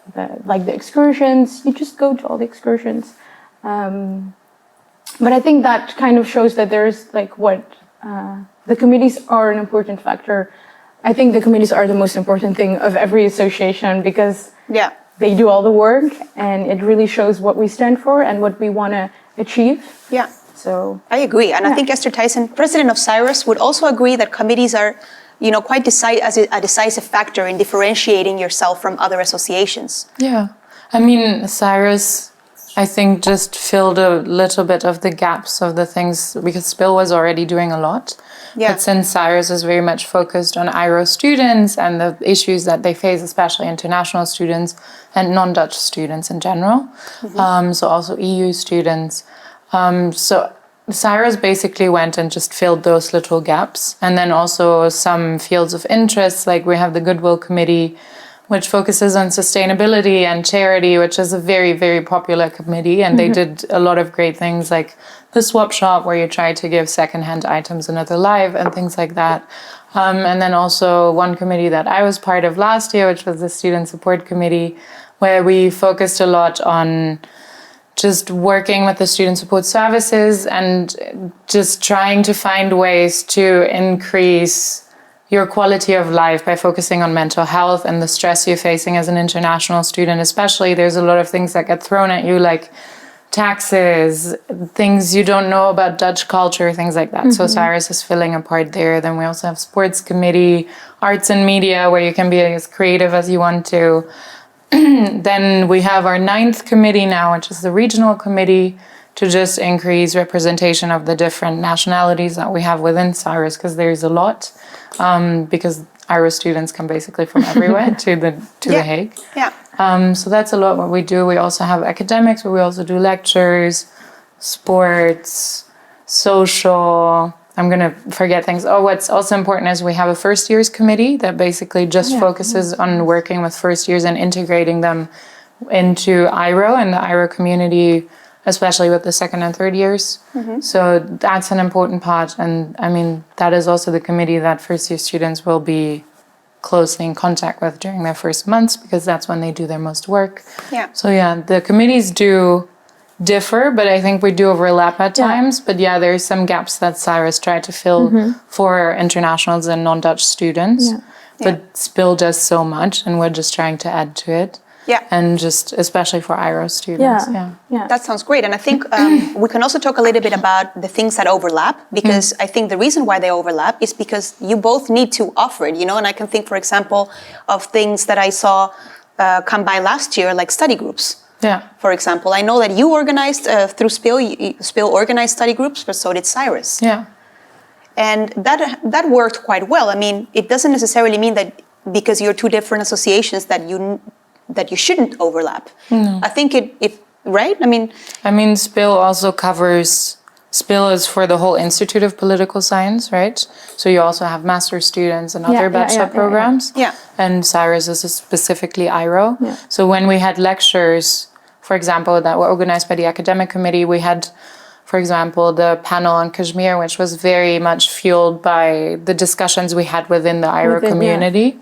excursions, you just go to all the excursions. But I think that kind of shows that there's like the committees are an important factor. I think the committees are the most important thing of every association, because they do all the work, and it really shows what we stand for and what we want to achieve. Yeah. So I agree, and I think Esther Tyson, president of Cyrus, would also agree that committees are, you know, quite a decisive factor in differentiating yourself from other associations. Yeah, I mean, Cyrus, I think, just filled a little bit of the gaps of the things, because SPIL was already doing a lot. Yeah. But since Cyrus is very much focused on IRO students and the issues that they face, especially international students and non-Dutch students in general, so also EU students. So Cyrus basically went and just filled those little gaps. And then also some fields of interest, like we have the Goodwill Committee, which focuses on sustainability and charity, which is a very, very popular committee. And they did a lot of great things, like the swap shop, where you try to give secondhand items another life and things like that. And then also one committee that I was part of last year, which was the Student Support Committee, where we focused a lot on just working with the student support services and just trying to find ways to increase your quality of life by focusing on mental health and the stress you're facing as an international student. Especially, there's a lot of things that get thrown at you, like taxes, things you don't know about Dutch culture, things like that. So Cyrus is filling a part there. Then we also have sports committee, arts and media, where you can be as creative as you want to. Then we have our 9th committee now, which is the regional committee, to just increase representation of the different nationalities that we have within Cyrus, because there's a lot, because Irish students come basically from everywhere to The Hague. Yeah. So that's a lot what we do. We also have academics, but we also do lectures, sports, social. I'm going to forget things. Oh, what's also important is we have a first years committee that basically just focuses on working with first years and integrating them into IRO and the IRO community, especially with the second and third years. So that's an important part. And I mean, that is also the committee that first year students will be closely in contact with during their first months, because that's when they do their most work. Yeah. So yeah, the committees do differ, but I think we do overlap at times. But yeah, there's some gaps that Cyrus tried to fill for internationals and non-Dutch students. But SPIL does so much, and we're just trying to add to it. Yeah. And just especially for IRO students. Yeah. That sounds great. And I think we can also talk a little bit about the things that overlap, because I think the reason why they overlap is because you both need to offer it, you know. And I can think, for example, of things that I saw come by last year, like study groups. Yeah. For example, I know that you organized through SPIL, SPIL organized study groups, but so did Cyrus. Yeah. And that worked quite well. I mean, it doesn't necessarily mean that because you're two different associations that you shouldn't overlap. I think it right? I mean, SPIL also covers. SPIL is for the whole Institute of Political Science, right? So you also have master students and other bachelor programs. Yeah. And Cyrus is specifically IRO. So when we had lectures, for example, that were organized by the academic committee, we had, for example, the panel on Kashmir, which was very much fueled by the discussions we had within the IRO community.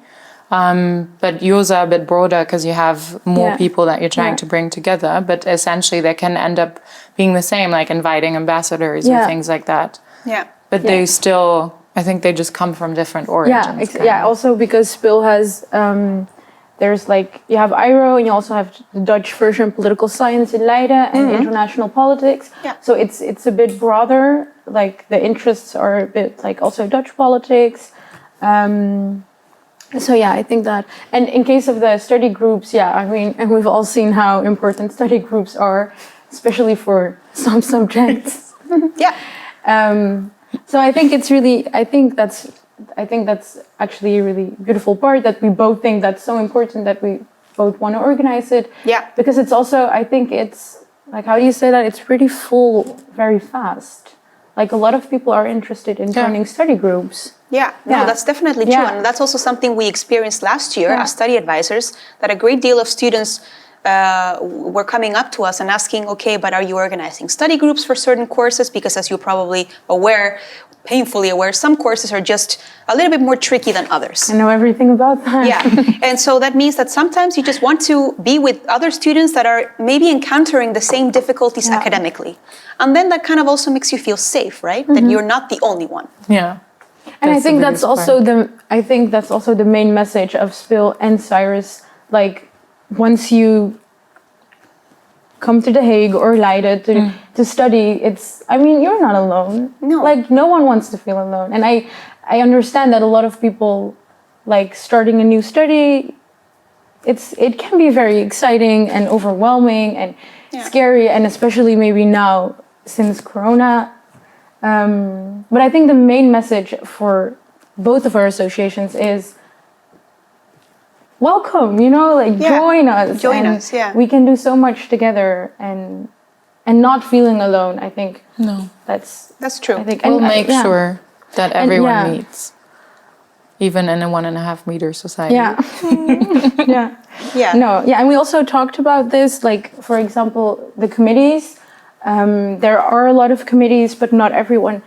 But yours are a bit broader because you have more people that you're trying to bring together. But essentially, they can end up being the same, like inviting ambassadors and things like that. Yeah. But they still, I think they just come from different origins. Also because SPIL has, there's like, you have IRO and you also have the Dutch version political science in Leiden and international politics. Yeah. So it's a bit broader, like the interests are a bit like also Dutch politics. So yeah, I think that, and in case of the study groups, I mean, and we've all seen how important study groups are, especially for some subjects. So I think it's really, I think that's actually a really beautiful part, that we both think that's so important that we both want to organize it. Yeah. Because it's also, I think it's like, how do you say that? It's pretty full very fast. Like a lot of people are interested in joining study groups. No, that's definitely true. And that's also something we experienced last year as study advisors, that a great deal of students were coming up to us and asking, okay, but are you organizing study groups for certain courses? Because as you're probably aware, painfully aware, some courses are just a little bit more tricky than others. I know everything about that. Yeah, and so that means that sometimes you just want to be with other students that are maybe encountering the same difficulties academically. And then that kind of also makes you feel safe, right? That you're not the only one. Yeah. And I think that's also the main message of SPIL and Cyrus. Like, once you come to The Hague or Leiden to study, you're not alone. No. Like, no one wants to feel alone. And I understand that a lot of people, like, starting a new study, it can be very exciting and overwhelming and scary, and especially maybe now since Corona. But I think the main message for both of our associations is welcome, join us. Join us, We can do so much together and not feeling alone, I think. No. That's true. I think we'll make sure that everyone meets, even in a 1.5 meter society. And we also talked about this, like, for example, the committees. There are a lot of committees, but not everyone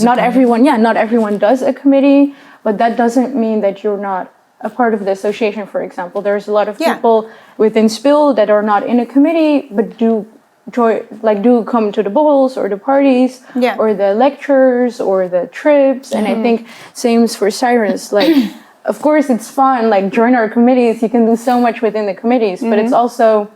not everyone does a committee, but that doesn't mean that you're not a part of the association. For example, there's a lot of people within SPIL that are not in a committee but do come to the balls or the parties or the lectures or the trips. And I think same for Cyrus. Like, of course, it's fun. Like, join our committees. You can do so much within the committees, but it's also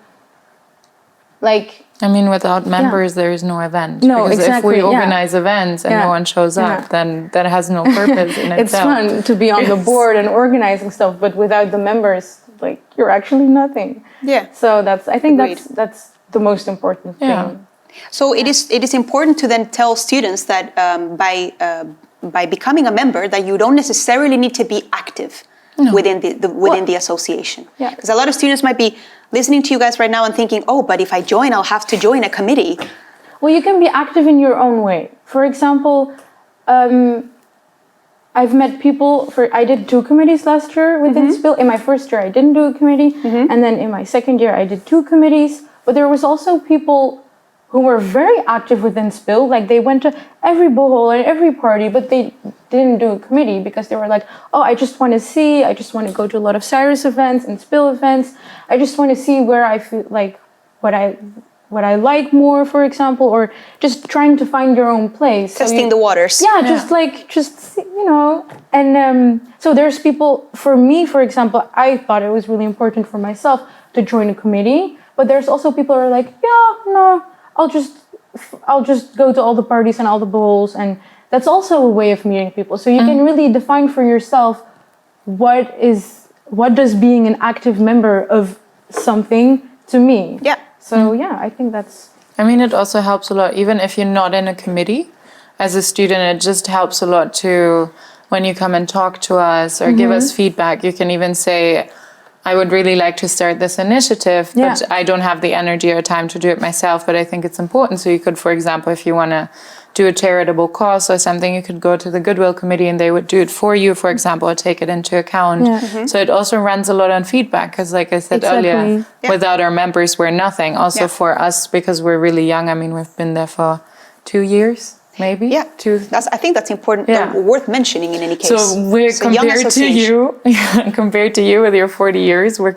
like. I mean, without members, there is no event. No, because exactly. if we organize events and no one shows up, then that has no purpose in it's itself. It's fun to be on the board and organizing stuff, but without the members, like, you're actually nothing. Yeah. So I think that's the most important thing. So it is important to then tell students that by becoming a member, that you don't necessarily need to be active within the association. Yeah. Because a lot of students might be listening to you guys right now and thinking, oh, but if I join, I'll have to join a committee. Well, you can be active in your own way. For example, I've met people I did 2 committees last year within SPIL. In my first year, I didn't do a committee. And then in my second year, I did 2 committees. But there was also people who were very active within SPIL. Like, they went to every bohol and every party, but they didn't do a committee because they were like, oh, I just want to go to a lot of Cyrus events and SPIL events. I just want to see where I feel like what I like more, for example, or just trying to find your own place. Testing the waters. Just And so there's people, for me, for example, I thought it was really important for myself to join a committee, but there's also people who are like, I'll just go to all the parties and all the balls, and that's also a way of meeting people. So you can really define for yourself what does being an active member of something to me. Yeah. So I think that's. I mean, it also helps a lot, even if you're not in a committee. As a student, it just helps a lot to, when you come and talk to us or give us feedback, you can even say, I would really like to start this initiative, but I don't have the energy or time to do it myself, but I think it's important. So you could, for example, if you want to do a charitable cause or something, you could go to the Goodwill Committee and they would do it for you, for example, or take it into account. So it also runs a lot on feedback because, like I said earlier, without our members, we're nothing. Also for us, because we're really young, I mean, we've been there for 2 years. Maybe. Yeah. I think that's important, worth mentioning in any case. So we're compared to you with your 40 years, we're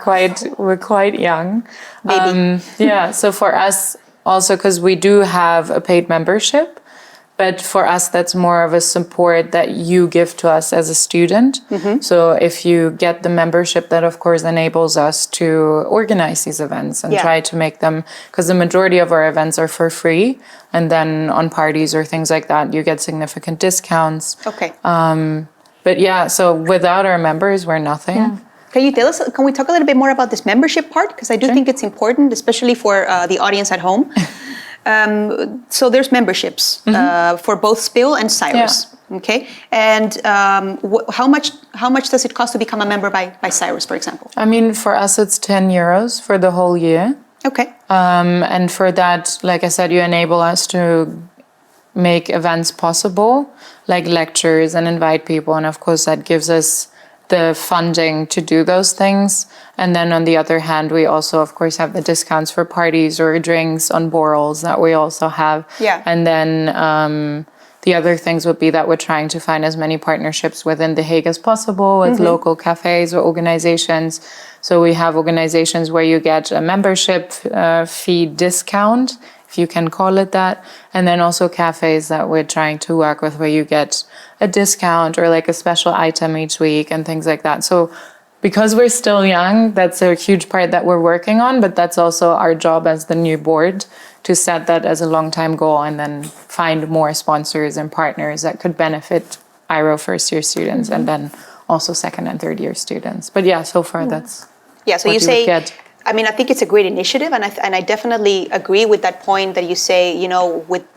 quite young. Maybe. So for us also, because we do have a paid membership, but for us, that's more of a support that you give to us as a student. So if you get the membership, that of course enables us to organize these events and try to make them, because the majority of our events are for free. And then on parties or things like that, you get significant discounts. Okay. But so without our members, we're nothing. Yeah. Can we talk a little bit more about this membership part? Because I do think it's important, especially for the audience at home. So there's memberships for both SPIL and Cyrus. Okay. And how much does it cost to become a member by Cyrus, for example? I mean, for us, it's €10 for the whole year. Okay. And for that, like I said, you enable us to make events possible, like lectures, and invite people. And of course, that gives us the funding to do those things. And then on the other hand, we also, of course, have the discounts for parties or drinks on borals that we also have. Yeah. And then the other things would be that we're trying to find as many partnerships within The Hague as possible with local cafes or organizations. So we have organizations where you get a membership fee discount, if you can call it that. And then also cafes that we're trying to work with where you get a discount or like a special item each week and things like that. So because we're still young, that's a huge part that we're working on, but that's also our job as the new board to set that as a long-time goal and then find more sponsors and partners that could benefit IRO first-year students and then also second and third-year students. But so far that's so you say, I mean, I think it's a great initiative, and I definitely agree with that point that you say,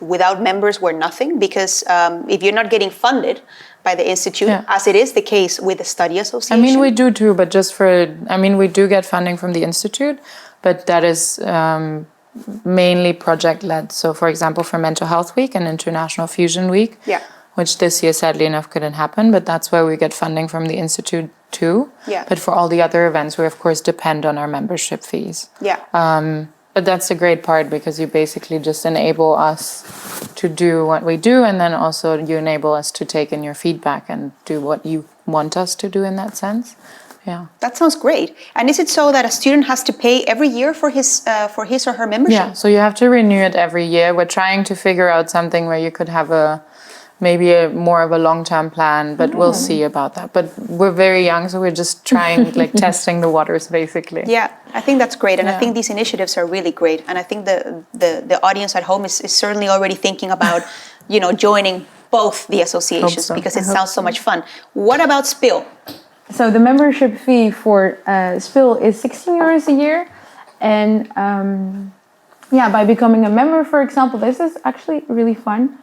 without members, we're nothing, because if you're not getting funded by the institute, as it is the case with the study association. I mean, we do too, but we do get funding from the institute, but that is mainly project-led. So, for example, for Mental Health Week and International Fusion Week, which this year, sadly enough, couldn't happen, but that's where we get funding from the institute too. Yeah. But for all the other events, we, of course, depend on our membership fees. Yeah. But that's the great part, because you basically just enable us to do what we do, and then also you enable us to take in your feedback and do what you want us to do in that sense. Yeah. That sounds great. And is it so that a student has to pay every year for his or her membership? Yeah, so you have to renew it every year. We're trying to figure out something where you could have maybe more of a long-term plan, but we'll see about that. But we're very young, so we're just trying, like testing the waters, basically. Yeah, I think that's great. And I think these initiatives are really great. And I think the audience at home is certainly already thinking about, joining both the associations, because it sounds so much fun. What about Spill? So the membership fee for Spill is 16 euros a year. And by becoming a member, for example, this is actually really fun.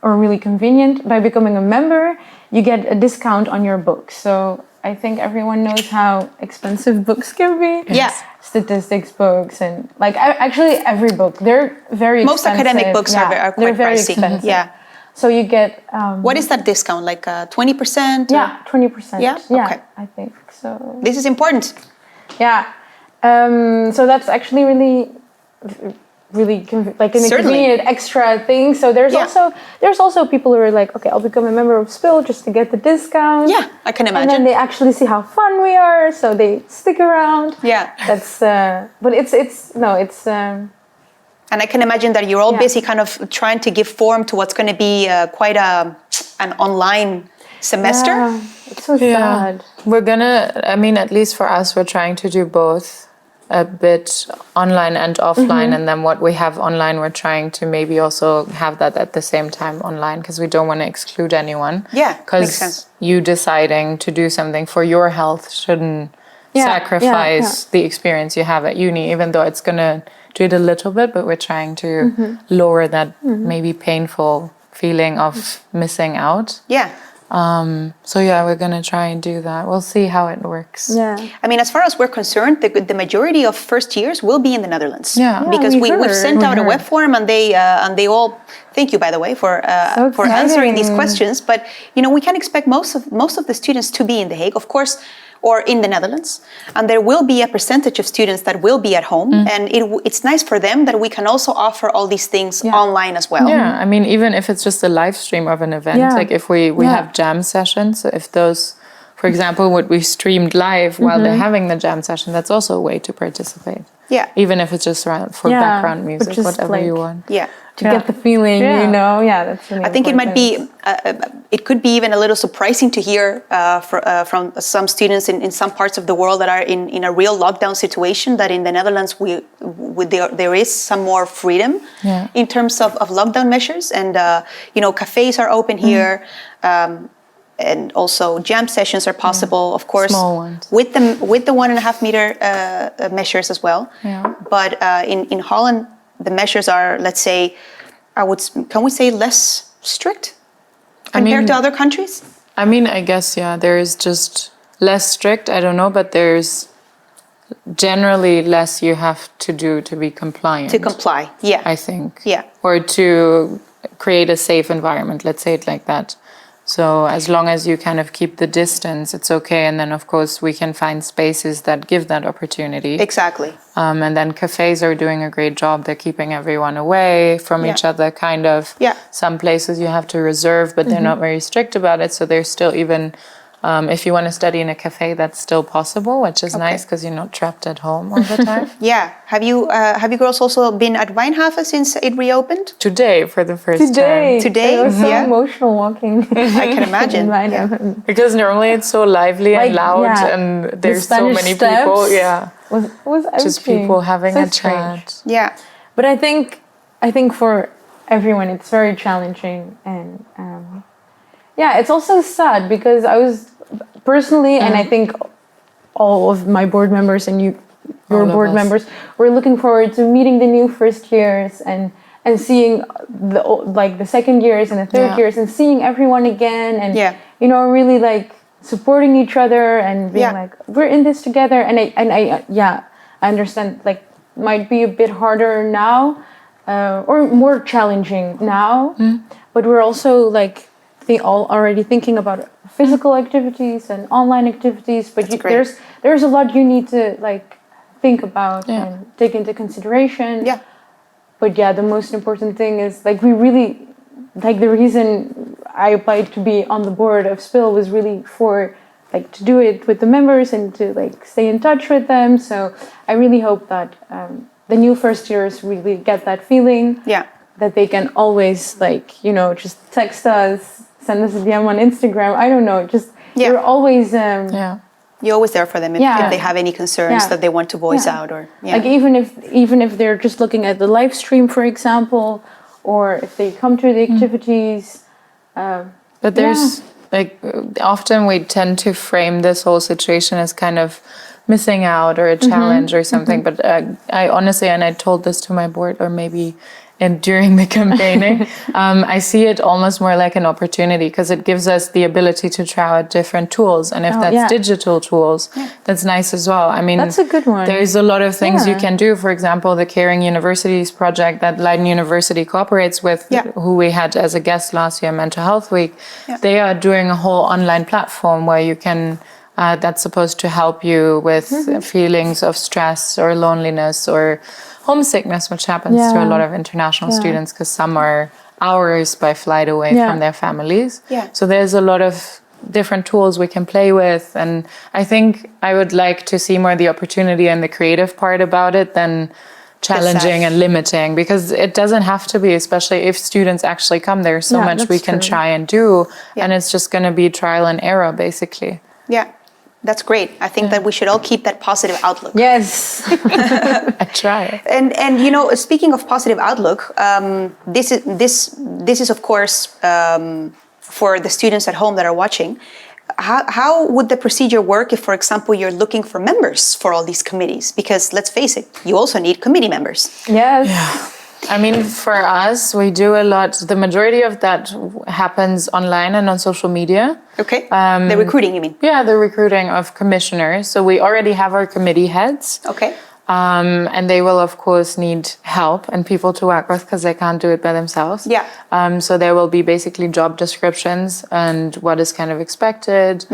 Or really convenient. By becoming a member, you get a discount on your books. So I think everyone knows how expensive books can be. Yeah. Statistics books and actually every book. They're very expensive. Most academic books are quite very pricey. Expensive. Yeah. So you get... what is that discount? Like 20%? Yeah, 20%. Yeah? Okay. I think so. This is important. Yeah. So that's actually really like an convenient extra thing. So there's also people who are like, okay, I'll become a member of Spill just to get the discount. Yeah, I can imagine. And then they actually see how fun we are, so they stick around. Yeah, that's. But it's. And I can imagine that you're all busy, kind of trying to give form to what's going to be quite an online semester. Yeah, it's so sad. We're gonna. I mean, at least for us, we're trying to do both. A bit online and offline, and then what we have online, we're trying to maybe also have that at the same time online, because we don't want to exclude anyone. Yeah, because you deciding to do something for your health shouldn't sacrifice the experience you have at uni, even though it's gonna do it a little bit, but we're trying to lower that maybe painful feeling of missing out. Yeah. We're gonna try and do that. We'll see how it works. Yeah. I mean, as far as we're concerned, the majority of first years will be in the Netherlands. Yeah. Because we've sent out a web form, and they all thank you, by the way, for answering these questions. But we can expect most of the students to be in The Hague, of course, or in the Netherlands, and there will be a percentage of students that will be at home, and it's nice for them that we can also offer all these things online as well. Yeah, I mean, even if it's just a live stream of an event, like if we have jam sessions, so if those, for example, would be streamed live while they're having the jam session, that's also a way to participate. Yeah. Even if it's just for background music, whatever you want. Yeah. To get the feeling, that's really I think it might important. be, it could be even a little surprising to hear from some students in some parts of the world that are in a real lockdown situation, that in the Netherlands there is some more freedom in terms of lockdown measures. And, cafes are open here. And also jam sessions are possible, of course, small ones. with the 1.5 meter measures as well. Yeah. But in Holland, the measures are, let's say, can we say less strict compared to other countries? I mean, I guess, there is just less strict, I don't know, but there's generally less you have to do to be compliant. To comply, yeah. I think. Yeah. Or to create a safe environment, let's say it like that. So as long as you kind of keep the distance, it's okay. And then, of course, we can find spaces that give that opportunity. Exactly. And then cafes are doing a great job. They're keeping everyone away from each other, kind of. Yeah. Some places you have to reserve, but they're not very strict about it. So there's still even... if you want to study in a cafe, that's still possible, which is nice because you're not trapped at home all the time. Yeah. Have you girls also been at Wijnhaven since it reopened? Today, for the first time. Today? It was so emotional walking. I can imagine. Because normally it's so lively and loud and there's so many people. Yeah. Was just people having a chat. Yeah. But I think for everyone it's very challenging, and it's also sad because I was personally, and I think all of my board members and your board members, were looking forward to meeting the new first years and seeing the second years and the third years and seeing everyone again, and really like supporting each other and being like, we're in this together. And I understand, like, might be a bit harder now or more challenging now, but we're also like already thinking about physical activities and online activities, but there's a lot you need to like think about and take into consideration. Yeah. But yeah, the most important thing is like we really, like the reason I applied to be on the board of SPIL was really for like to do it with the members and to like stay in touch with them. So I really hope that the new first years really get that feeling. Yeah. That they can always like, you know, just text us, send us a DM on Instagram. I don't know, just you're always you're always there for them if they have any concerns that they want to voice out, or like even if they're just looking at the live stream, for example, or if they come to the activities. But there's like often we tend to frame this whole situation as kind of missing out or a challenge or something. But I honestly, and I told this to my board, or maybe during the campaigning, I see it almost more like an opportunity, because it gives us the ability to try out different tools. And if that's digital tools, that's nice as well. I mean, that's a good one. There's a lot of things you can do. For example, the Caring Universities project that Leiden University cooperates with, who we had as a guest last year, Mental Health Week. They are doing a whole online platform where you can that's supposed to help you with feelings of stress or loneliness or homesickness, which happens to a lot of international students, because some are hours by flight away from their families. So there's a lot of different tools we can play with, and I think I would like to see more the opportunity and the creative part about it than challenging and limiting, because it doesn't have to be, especially if students actually come. There's so much we can try and do, and it's just going to be trial and error, basically. That's great. I think that we should all keep that positive outlook. Yes. I try. And you know, speaking of positive outlook, this is of course for the students at home that are watching. How would the procedure work if, for example, you're looking for members for all these committees? Because let's face it, you also need committee members. Yes. Yeah. I mean, for us, we do a lot. The majority of that happens online and on social media. Okay. The recruiting, you mean? Yeah, the recruiting of commissioners. So we already have our committee heads. Okay. And they will, of course, need help and people to work with, because they can't do it by themselves. Yeah. So there will be basically job descriptions and what is kind of expected,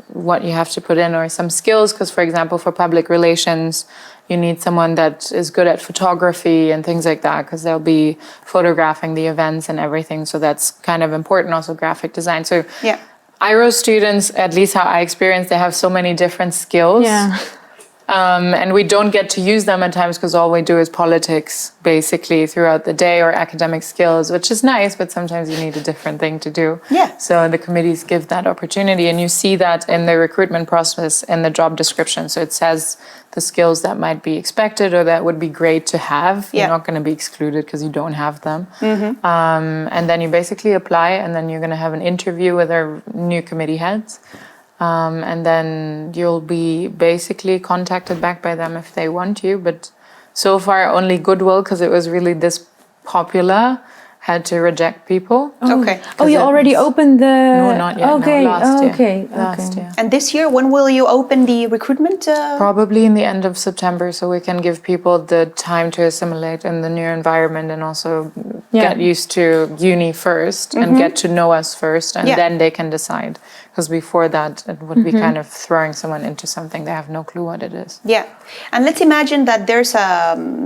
what you have to put in, or some skills. Because, for example, for public relations, you need someone that is good at photography and things like that, because they'll be photographing the events and everything. So that's kind of important. Also graphic design. So IRO students, at least how I experience, they have so many different skills. Yeah. And we don't get to use them at times, because all we do is politics basically throughout the day, or academic skills, which is nice, but sometimes you need a different thing to do. Yeah. So the committees give that opportunity, and you see that in the recruitment process in the job description. So it says the skills that might be expected or that would be great to have. You're not going to be excluded because you don't have them. And then you basically apply, and then you're going to have an interview with our new committee heads. And then you'll be basically contacted back by them if they want you. But so far, only Goodwill, because it was really this popular, had to reject people. Okay. Oh, you already opened the... No, not yet. Okay. No, last year. Okay. Last year. And this year, when will you open the recruitment? Probably in the end of September, so we can give people the time to assimilate in the new environment, and also get used to uni first and get to know us first, and then they can decide. Because before that, it would be kind of throwing someone into something they have no clue what it is. Yeah. And let's imagine that there's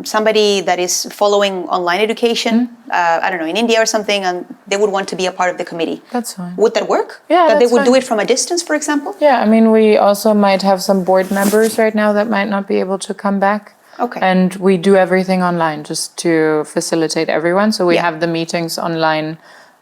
somebody that is following online education, I don't know, in India or something, and they would want to be a part of the committee. That's fine. Would that work? Yeah, that they would fine. do it from a distance, for example? Yeah, I mean, we also might have some board members right now that might not be able to come back. Okay. And we do everything online just to facilitate everyone. So we have the meetings online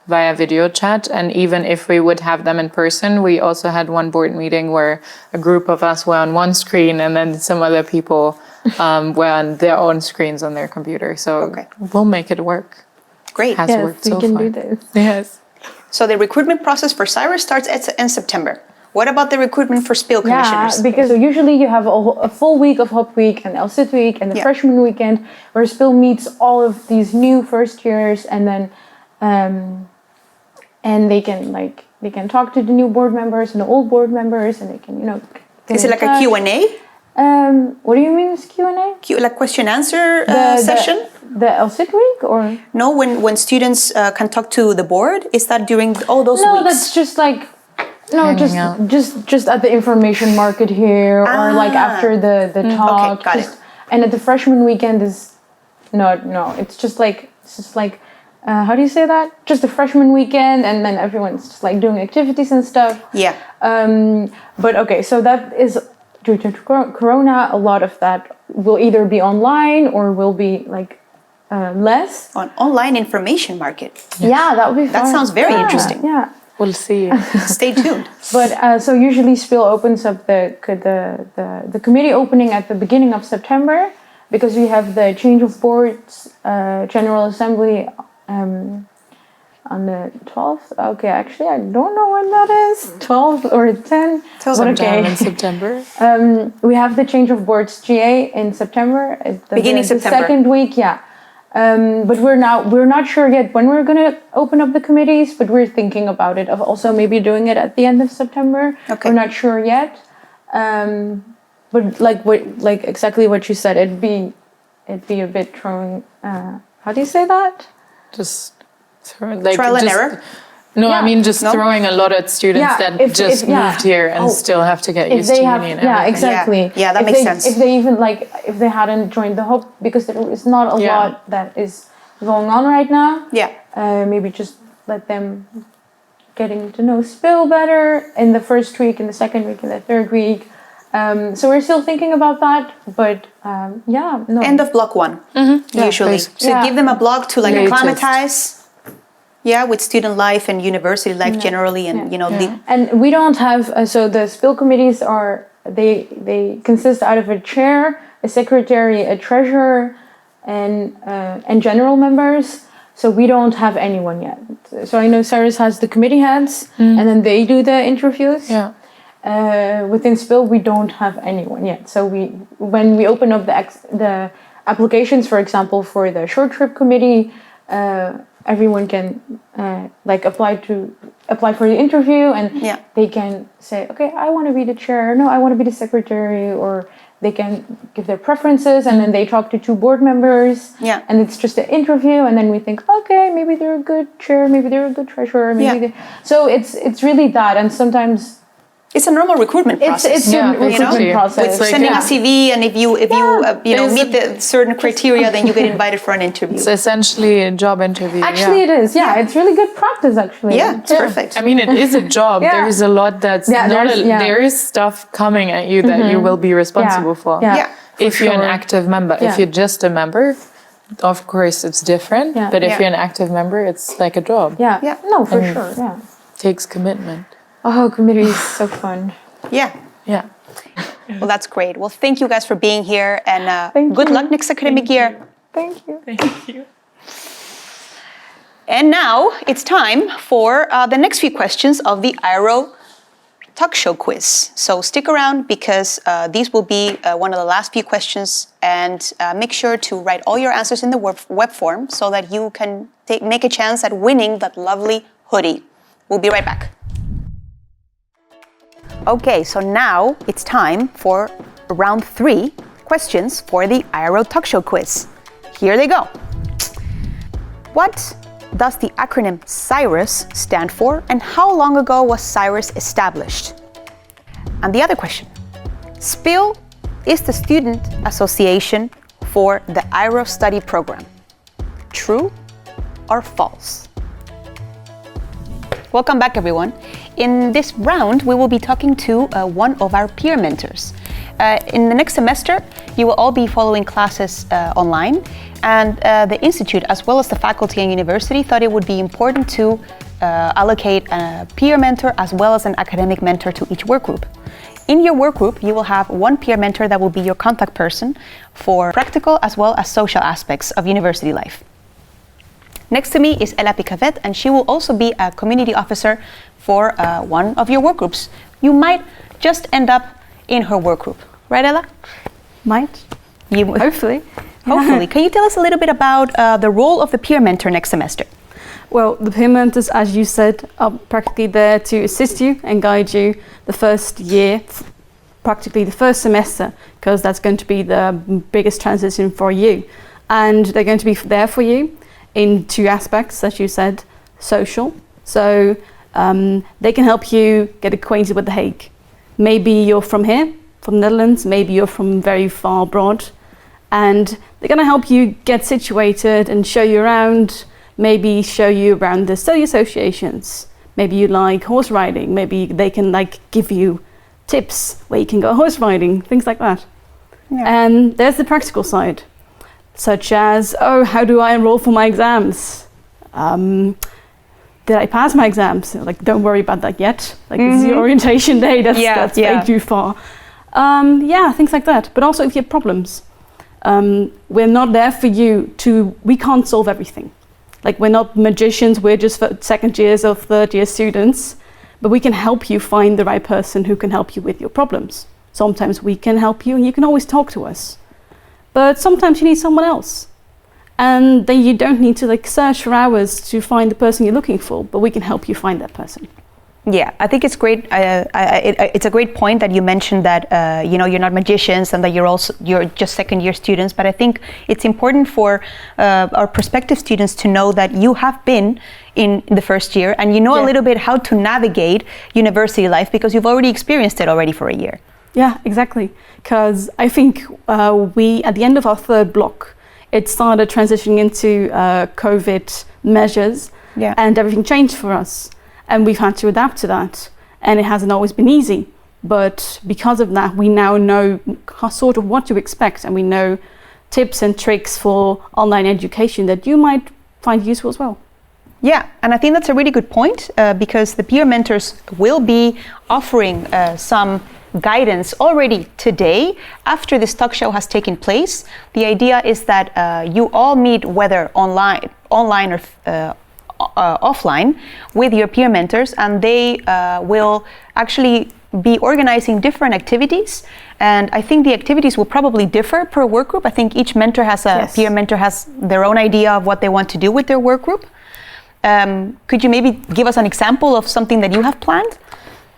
via video chat, and even if we would have them in person, we also had one board meeting where a group of us were on one screen, and then some other people were on their own screens on their computer. So we'll make it work. Great. Has worked so far. We can do this. Yes. So the recruitment process for Cyrus starts in September. What about the recruitment for SPIL commissioners? Yeah, because usually you have a full week of Hop Week and LSIT Week and the freshman weekend, where SPIL meets all of these new first years, and then and they can talk to the new board members and the old board members, and they can Is it like a Q&A? What do you mean with Q&A? Like question answer session? The LSIT week, or no? When students can talk to the board, is that during all those weeks? No, that's just like No, hanging out. just at the information market here, or like after the talk. Okay, got it. And at the freshman weekend is no. It's just like how do you say that? Just a freshman weekend, and then everyone's just like doing activities and stuff. Yeah. But okay, so that is due to Corona. A lot of that will either be online or will be like less. On online information market. Yeah, that would be fun. That sounds very interesting. Yeah. We'll see. Stay tuned. But so usually Spill opens up the committee opening at the beginning of September, because we have the change of boards General Assembly on the 12th. Okay, actually I don't know when that is. 12 or 10. Sometime in September. We have the change of boards GA in September. Beginning September. The second week, yeah. But we're not sure yet when we're gonna open up the committees, but we're thinking about it, of also maybe doing it at the end of September. Okay. We're not sure yet. But like exactly what you said, it'd be a bit throwing. How do you say that? Just like trial and just, error. No, Yeah. I mean just No? throwing a lot at students Yeah, that if just moved here and still have to get used to uni and everything. Yeah, exactly. Yeah, that makes sense. If they even if they hadn't joined the hub, because there is not a lot that is going on right now. Yeah. Maybe just let them getting to know Spill better in the first week, in the second week, in the third week. So we're still thinking about that, but no. End of block 1, usually. basically. So Yeah. give them a block to like Latest. acclimatize. Yeah, with student life and university life generally, and And we don't have so the Spill committees are they consist out of a chair, a secretary, a treasurer, and general members. So we don't have anyone yet. So I know Cyrus has the committee heads, and then they do the interviews. Yeah. Within Spill, we don't have anyone yet. So when we open up the applications, for example, for the short trip committee, everyone can apply for the interview, and they can say, okay, I want to be the chair. No, I want to be the secretary, or they can give their preferences, and then they talk to 2 board members. Yeah. And it's just an interview, and then we think, okay, maybe they're a good chair, maybe they're a good treasurer, maybe so it's really that, and sometimes. It's a normal recruitment process. It's a recruitment process. With like sending a CV, and if you meet the certain criteria, then you get invited for an interview. It's essentially a job interview. Actually, it is. Yeah, it's really good practice. Actually. Yeah, it's perfect. I mean, it is a job. Yeah. There is a lot that's there is stuff coming at you that you will be responsible for. Yeah. If you're an active member, if you're just a member, of course it's different. Yeah. But if you're an active member, it's like a job. Yeah. No, for sure. Yeah. Takes commitment. Oh, committee is so fun. Yeah. Well, that's great. Well, thank you guys for being here, and good luck next academic year. Thank you. Thank you. And now it's time for the next few questions of the IRO Talkshow quiz. So stick around, because these will be one of the last few questions, and make sure to write all your answers in the web form so that you can make a chance at winning that lovely hoodie. We'll be right back. Okay, so now it's time for round 3 questions for the IRO Talkshow quiz. Here they go. What does the acronym CYRUS stand for, and how long ago was CYRUS established? And the other question, SPIL is the student association for the IRO study program. True or false? Welcome back, everyone. In this round, we will be talking to one of our peer mentors. In the next semester, you will all be following classes online, and the Institute, as well as the faculty and university, thought it would be important to allocate a peer mentor as well as an academic mentor to each work group. In your work group, you will have one peer mentor that will be your contact person for practical as well as social aspects of university life. Next to me is Ella Picavet, and she will also be a community officer for one of your work groups. You might just end up in her work group. Right, Ella? Might. Hopefully. Hopefully. Can you tell us a little bit about the role of the peer mentor next semester? Well, the peer mentors, as you said, are practically there to assist you and guide you the first year, practically the first semester, because that's going to be the biggest transition for you. And they're going to be there for you in 2 aspects, as you said, social. So They can help you get acquainted with The Hague. Maybe you're from here, from the Netherlands, maybe you're from very far abroad, and they're going to help you get situated and show you around, maybe show you around the study associations. Maybe you like horse riding, maybe they can like give you tips where you can go horse riding, things like that. Yeah. And there's the practical side, such as, oh, how do I enroll for my exams? Did I pass my exams? Like, don't worry about that yet. Like, this is your orientation day, that's way too far. Things like that. But also if you have problems, we're not there for you we can't solve everything. Like, we're not magicians, we're just second years or third year students, but we can help you find the right person who can help you with your problems. Sometimes we can help you and you can always talk to us. But sometimes you need someone else. And then you don't need to like search for hours to find the person you're looking for, but we can help you find that person. Yeah, I think it's great. It's a great point that you mentioned that you're not magicians and that you're just second year students. But I think it's important for our prospective students to know that you have been in the first year and you know a little bit how to navigate university life because you've already experienced it already for a year. Yeah, exactly. Because I think we, at the end of our third block, it started transitioning into COVID measures, and everything changed for us. And we've had to adapt to that. And it hasn't always been easy. But because of that, we now know sort of what to expect. And we know tips and tricks for online education that you might find useful as well. Yeah, and I think that's a really good point because the peer mentors will be offering some guidance already today after this talk show has taken place. The idea is that you all meet, whether online or offline, with your peer mentors, and they will actually be organizing different activities. And I think the activities will probably differ per work group. I think each mentor has peer mentor has their own idea of what they want to do with their work group. Could you maybe give us an example of something that you have planned?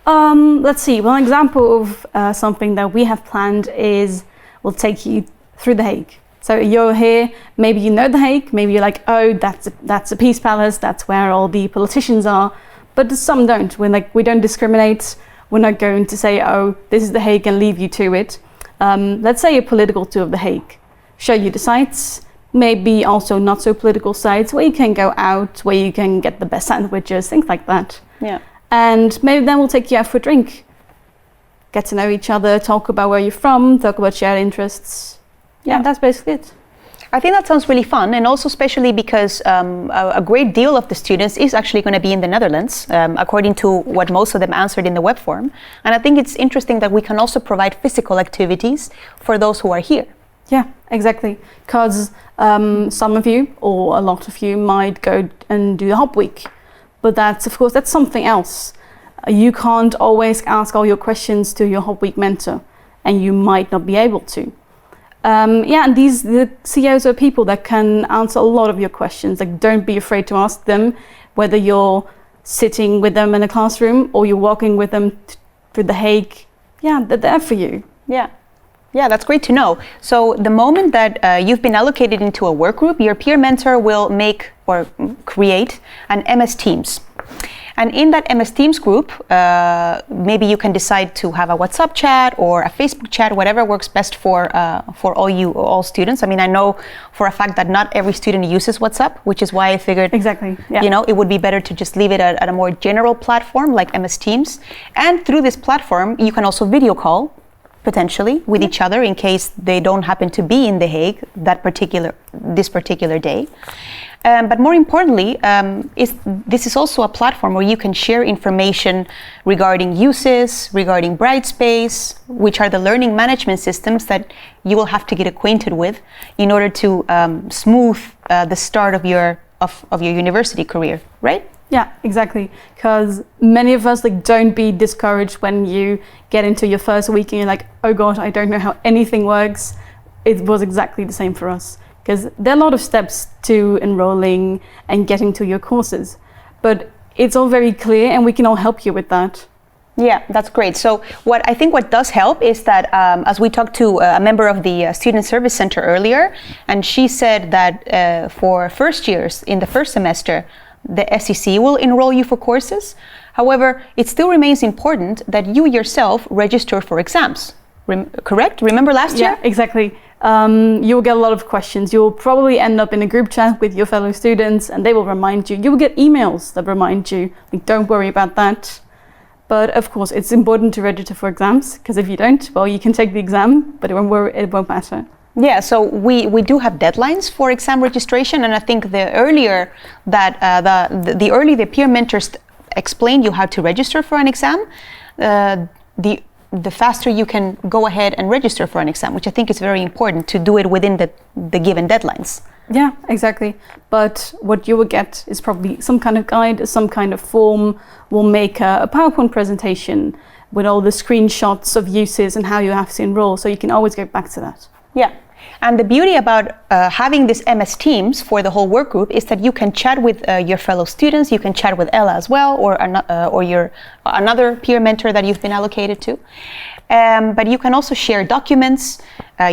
Let's see. One example of something that we have planned is we'll take you through The Hague. So you're here, maybe you know The Hague, maybe you're like, oh, that's a peace palace, that's where all the politicians are. But some don't. We don't discriminate. We're not going to say, oh, this is The Hague and leave you to it. Let's say a political tour of The Hague. Show you the sites, maybe also not so political sites where you can go out, where you can get the best sandwiches, things like that. Yeah. And maybe then we'll take you out for a drink. Get to know each other, talk about where you're from, talk about shared interests. Yeah, that's basically it. I think that sounds really fun, and also especially because a great deal of the students is actually going to be in the Netherlands, according to what most of them answered in the web form. And I think it's interesting that we can also provide physical activities for those who are here. Yeah, exactly. Because some of you, or a lot of you, might go and do the Hop Week. But that's something else. You can't always ask all your questions to your Hop Week mentor, and you might not be able to. And the CEOs are people that can answer a lot of your questions. Like, don't be afraid to ask them, whether you're sitting with them in a classroom or you're walking with them through The Hague. Yeah, they're there for you. Yeah, that's great to know. So the moment that you've been allocated into a work group, your peer mentor will make or create an MS Teams. And in that MS Teams group, maybe you can decide to have a WhatsApp chat or a Facebook chat, whatever works best for all students. I mean, I know for a fact that not every student uses WhatsApp, which is why I figured it would be better to just leave it at a more general platform like MS Teams. And through this platform, you can also video call potentially with each other in case they don't happen to be in The Hague this particular day. But more importantly, this is also a platform where you can share information regarding uses, regarding Brightspace, which are the learning management systems that you will have to get acquainted with in order to smooth the start of your university career, right? Yeah, exactly. Because many of us don't be discouraged when you get into your first week and you're like, oh God, I don't know how anything works. It was exactly the same for us. Because there are a lot of steps to enrolling and getting to your courses, but it's all very clear and we can all help you with that. Yeah, that's great. So what does help is that as we talked to a member of the Student Service Center earlier, and she said that for first years in the first semester, the SEC will enroll you for courses. However, it still remains important that you yourself register for exams. Correct? Remember last year? Yeah, exactly. You'll get a lot of questions. You'll probably end up in a group chat with your fellow students and they will remind you. You will get emails that remind you. Like, don't worry about that. But of course, it's important to register for exams, because if you don't, well, you can take the exam, but it won't matter. Yeah, so we do have deadlines for exam registration, and I think the earlier that the earlier the peer mentors explain you how to register for an exam, the faster you can go ahead and register for an exam, which I think is very important to do it within the given deadlines. Yeah, exactly. But what you will get is probably some kind of guide, some kind of form. We'll make a PowerPoint presentation with all the screenshots of uses and how you have to enroll, so you can always go back to that. Yeah, and the beauty about having this MS Teams for the whole work group is that you can chat with your fellow students. You can chat with Ella as well, or your another peer mentor that you've been allocated to. But you can also share documents.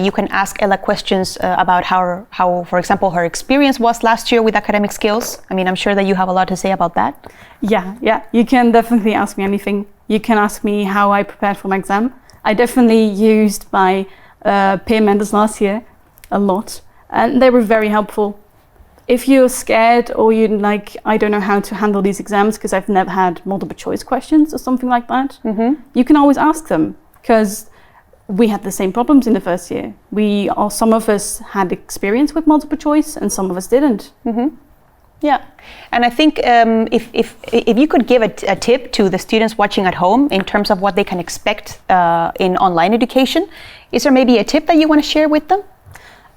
You can ask Ella questions about how, for example, her experience was last year with academic skills. I mean, I'm sure that you have a lot to say about that. Yeah, you can definitely ask me anything. You can ask me how I prepared for my exam. I definitely used my peer mentors last year a lot, and they were very helpful. If you're scared or you're like, I don't know how to handle these exams because I've never had multiple choice questions or something like that, you can always ask them, because we had the same problems in the first year. Some of us had experience with multiple choice and some of us didn't. Yeah, and I think if you could give a tip to the students watching at home in terms of what they can expect in online education, is there maybe a tip that you want to share with them?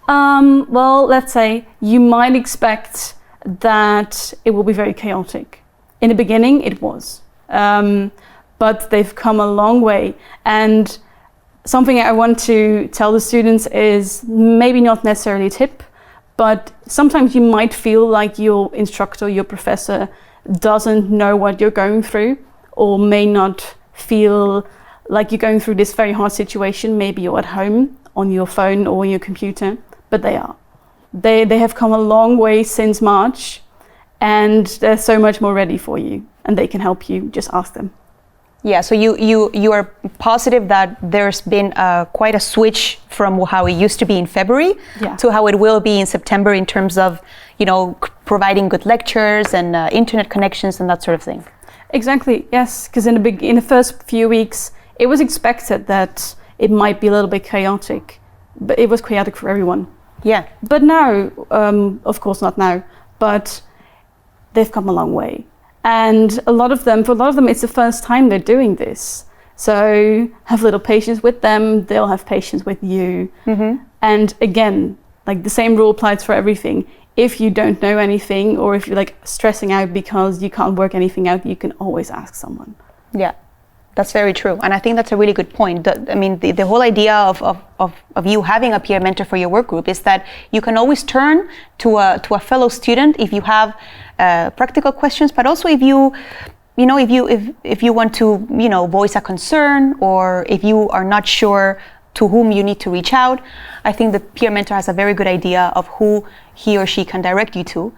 Well, let's say you might expect that it will be very chaotic. In the beginning, it was, but they've come a long way. And something I want to tell the students is maybe not necessarily a tip, but sometimes you might feel like your instructor, your professor doesn't know what you're going through, or may not feel like you're going through this very hard situation. Maybe you're at home on your phone or your computer, but they are. They have come a long way since March, and they're so much more ready for you, and they can help you. Just ask them. Yeah, so you are positive that there's been quite a switch from how it used to be in February to how it will be in September in terms of, providing good lectures and internet connections and that sort of thing. Exactly, yes, because in the first few weeks, it was expected that it might be a little bit chaotic, but it was chaotic for everyone. Yeah. But now, of course not now, but they've come a long way. And for a lot of them, it's the first time they're doing this. So have a little patience with them. They'll have patience with you. And again, like the same rule applies for everything. If you don't know anything, or if you're like stressing out because you can't work anything out, you can always ask someone. Yeah, that's very true. And I think that's a really good point. The whole idea of you having a peer mentor for your work group is that you can always turn to a fellow student if you have practical questions, but also if you want to voice a concern, or if you are not sure to whom you need to reach out. I think the peer mentor has a very good idea of who he or she can direct you to,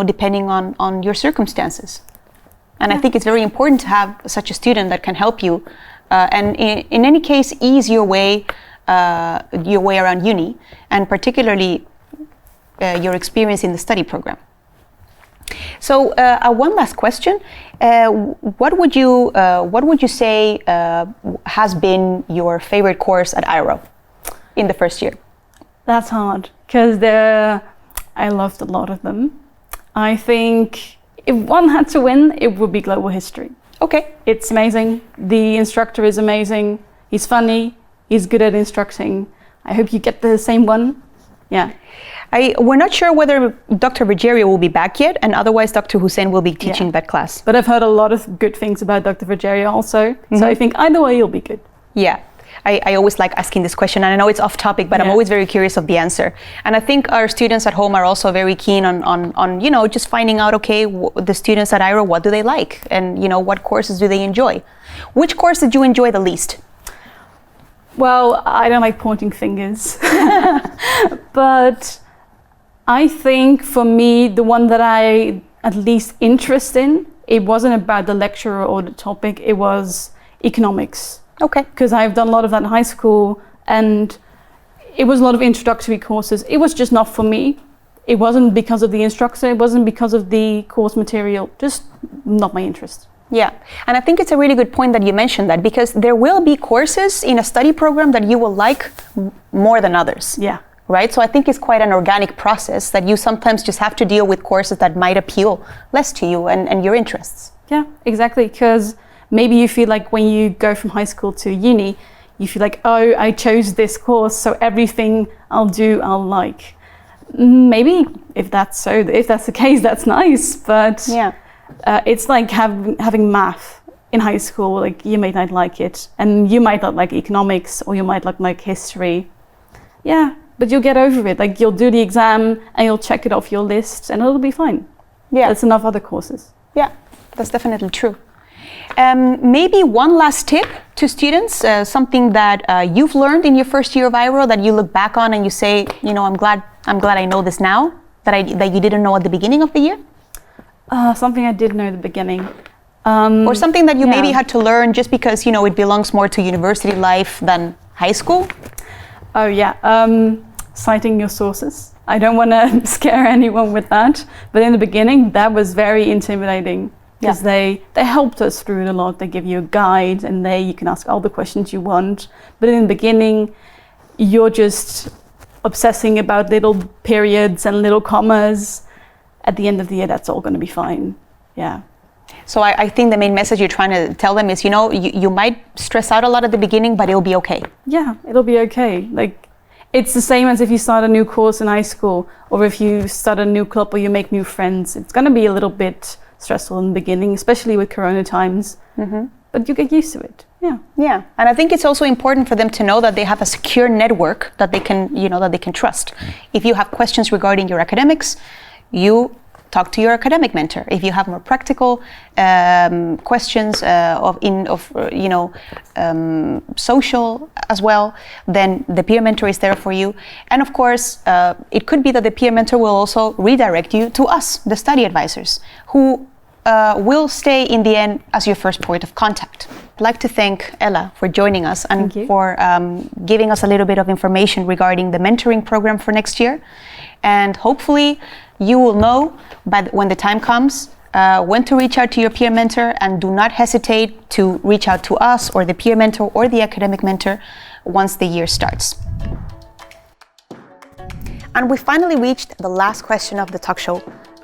depending on your circumstances. And I think it's very important to have such a student that can help you, and in any case, ease your way around uni, and particularly your experience in the study program. So, one last question: what would you say has been your favorite course at IRO in the first year? That's hard, because I loved a lot of them. I think if one had to win, it would be global history. Okay. It's amazing. The instructor is amazing. He's funny. He's good at instructing. I hope you get the same one. Yeah. We're not sure whether Dr. Virgerio will be back yet, and otherwise Dr. Hussein will be teaching that class. But I've heard a lot of good things about Dr. Virgerio also, so I think either way you'll be good. Yeah, I always like asking this question, and I know it's off topic, but I'm always very curious of the answer. And I think our students at home are also very keen on just finding out, okay, the students at IRO, what do they like? And, what courses do they enjoy? Which course did you enjoy the least? Well, I don't like pointing fingers, but I think for me, the one that I at least interest in it wasn't about the lecturer or the topic, it was economics. Okay. Because I've done a lot of that in high school, and it was a lot of introductory courses. It was just not for me. It wasn't because of the instructor, it wasn't because of the course material, just not my interest. Yeah, and I think it's a really good point that you mentioned that, because there will be courses in a study program that you will like more than others. Yeah. Right? So I think it's quite an organic process that you sometimes just have to deal with courses that might appeal less to you and your interests. Yeah, exactly. Because maybe you feel like when you go from high school to uni, you feel like, oh, I chose this course, so everything I'll do, I'll like. Maybe if that's the case, that's nice. But yeah, it's like having math in high school. Like, you might not like it, and you might not like economics, or you might not like history. Yeah. But you'll get over it. Like, you'll do the exam and you'll check it off your list and it'll be fine. Yeah. There's enough other courses. Yeah, that's definitely true. Maybe one last tip to students, something that you've learned in your first year of IRO that you look back on and you say, you know, I'm glad I know this now, that you didn't know at the beginning of the year? Something I didn't know at the beginning. Or something that you maybe had to learn just because, you know, it belongs more to university life than high school? Oh yeah, citing your sources. I don't want to scare anyone with that, but in the beginning that was very intimidating, because they helped us through it a lot. They give you a guide, and you can ask all the questions you want. But in the beginning, you're just obsessing about little periods and little commas. At the end of the year, that's all going to be fine. Yeah. So I think the main message you're trying to tell them is, you know, you might stress out a lot at the beginning, but it'll be okay. Yeah, it'll be okay. Like, it's the same as if you start a new course in high school, or if you start a new club or you make new friends. It's going to be a little bit stressful in the beginning, especially with Corona times. Mm-hmm. But you get used to it. Yeah. Yeah, and I think it's also important for them to know that they have a secure network that they can trust. If you have questions regarding your academics, you talk to your academic mentor. If you have more practical questions social as well, then the peer mentor is there for you. And of course, it could be that the peer mentor will also redirect you to us, the study advisors, who will stay in the end as your first point of contact. I'd like to thank Ella for joining us and for giving us a little bit of information regarding the mentoring program for next year. And hopefully you will know when the time comes when to reach out to your peer mentor, and do not hesitate to reach out to us or the peer mentor or the academic mentor once the year starts. And we finally reached the last question of the talk show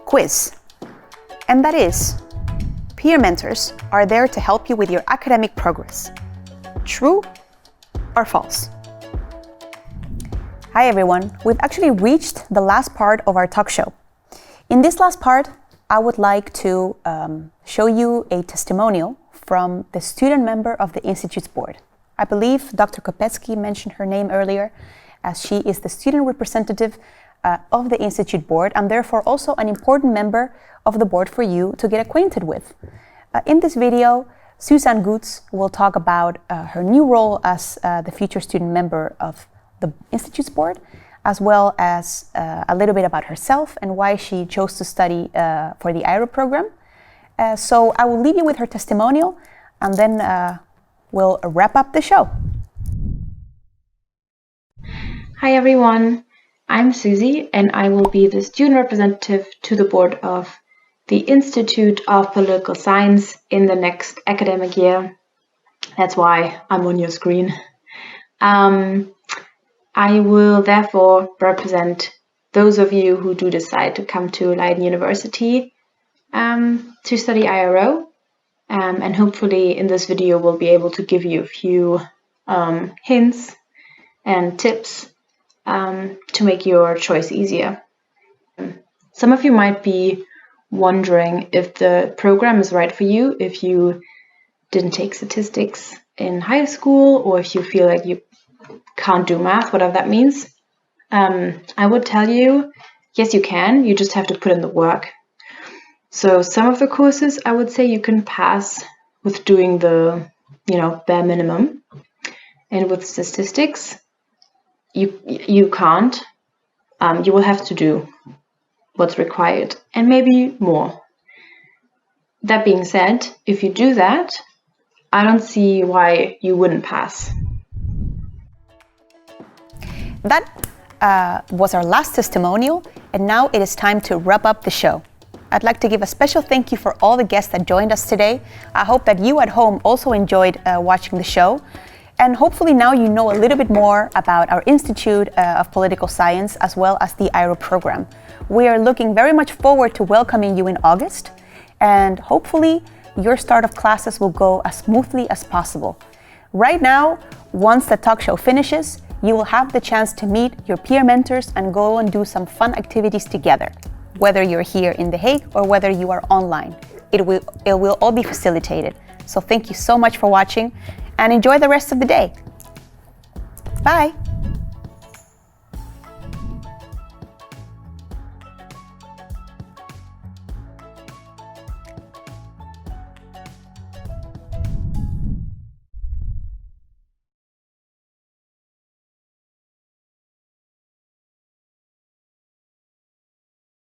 quiz. And that is, peer mentors are there to help you with your academic progress. True or false? Hi everyone, we've actually reached the last part of our talk show. In this last part, I would like to show you a testimonial from the student member of the Institute's board. I believe Dr. Kopetsky mentioned her name earlier, as she is the student representative of the Institute board, and therefore also an important member of the board for you to get acquainted with. In this video, Suzanne Goetz will talk about her new role as the future student member of the Institute's board, as well as a little bit about herself and why she chose to study for the IRO program. So I will leave you with her testimonial, and then we'll wrap up the show. Hi everyone, I'm Susie, and I will be the student representative to the board of the Institute of Political Science in the next academic year. That's why I'm on your screen. I will therefore represent those of you who do decide to come to Leiden University to study IRO, and hopefully in this video we'll be able to give you a few hints and tips to make your choice easier. Some of you might be wondering if the program is right for you, if you didn't take statistics in high school, or if you feel like you can't do math, whatever that means. I would tell you, yes you can, you just have to put in the work. So some of the courses I would say you can pass with doing the bare minimum, and with statistics you can't. You will have to do what's required and maybe more. That being said, if you do that, I don't see why you wouldn't pass. That was our last testimonial, and now it is time to wrap up the show. I'd like to give a special thank you for all the guests that joined us today. I hope that you at home also enjoyed watching the show. And hopefully now you know a little bit more about our Institute of Political Science as well as the IRO program. We are looking very much forward to welcoming you in August, and hopefully your start of classes will go as smoothly as possible. Right now, once the talk show finishes, you will have the chance to meet your peer mentors and go and do some fun activities together. Whether you're here in The Hague or whether you are online, it will all be facilitated. So thank you so much for watching and enjoy the rest of the day. Bye.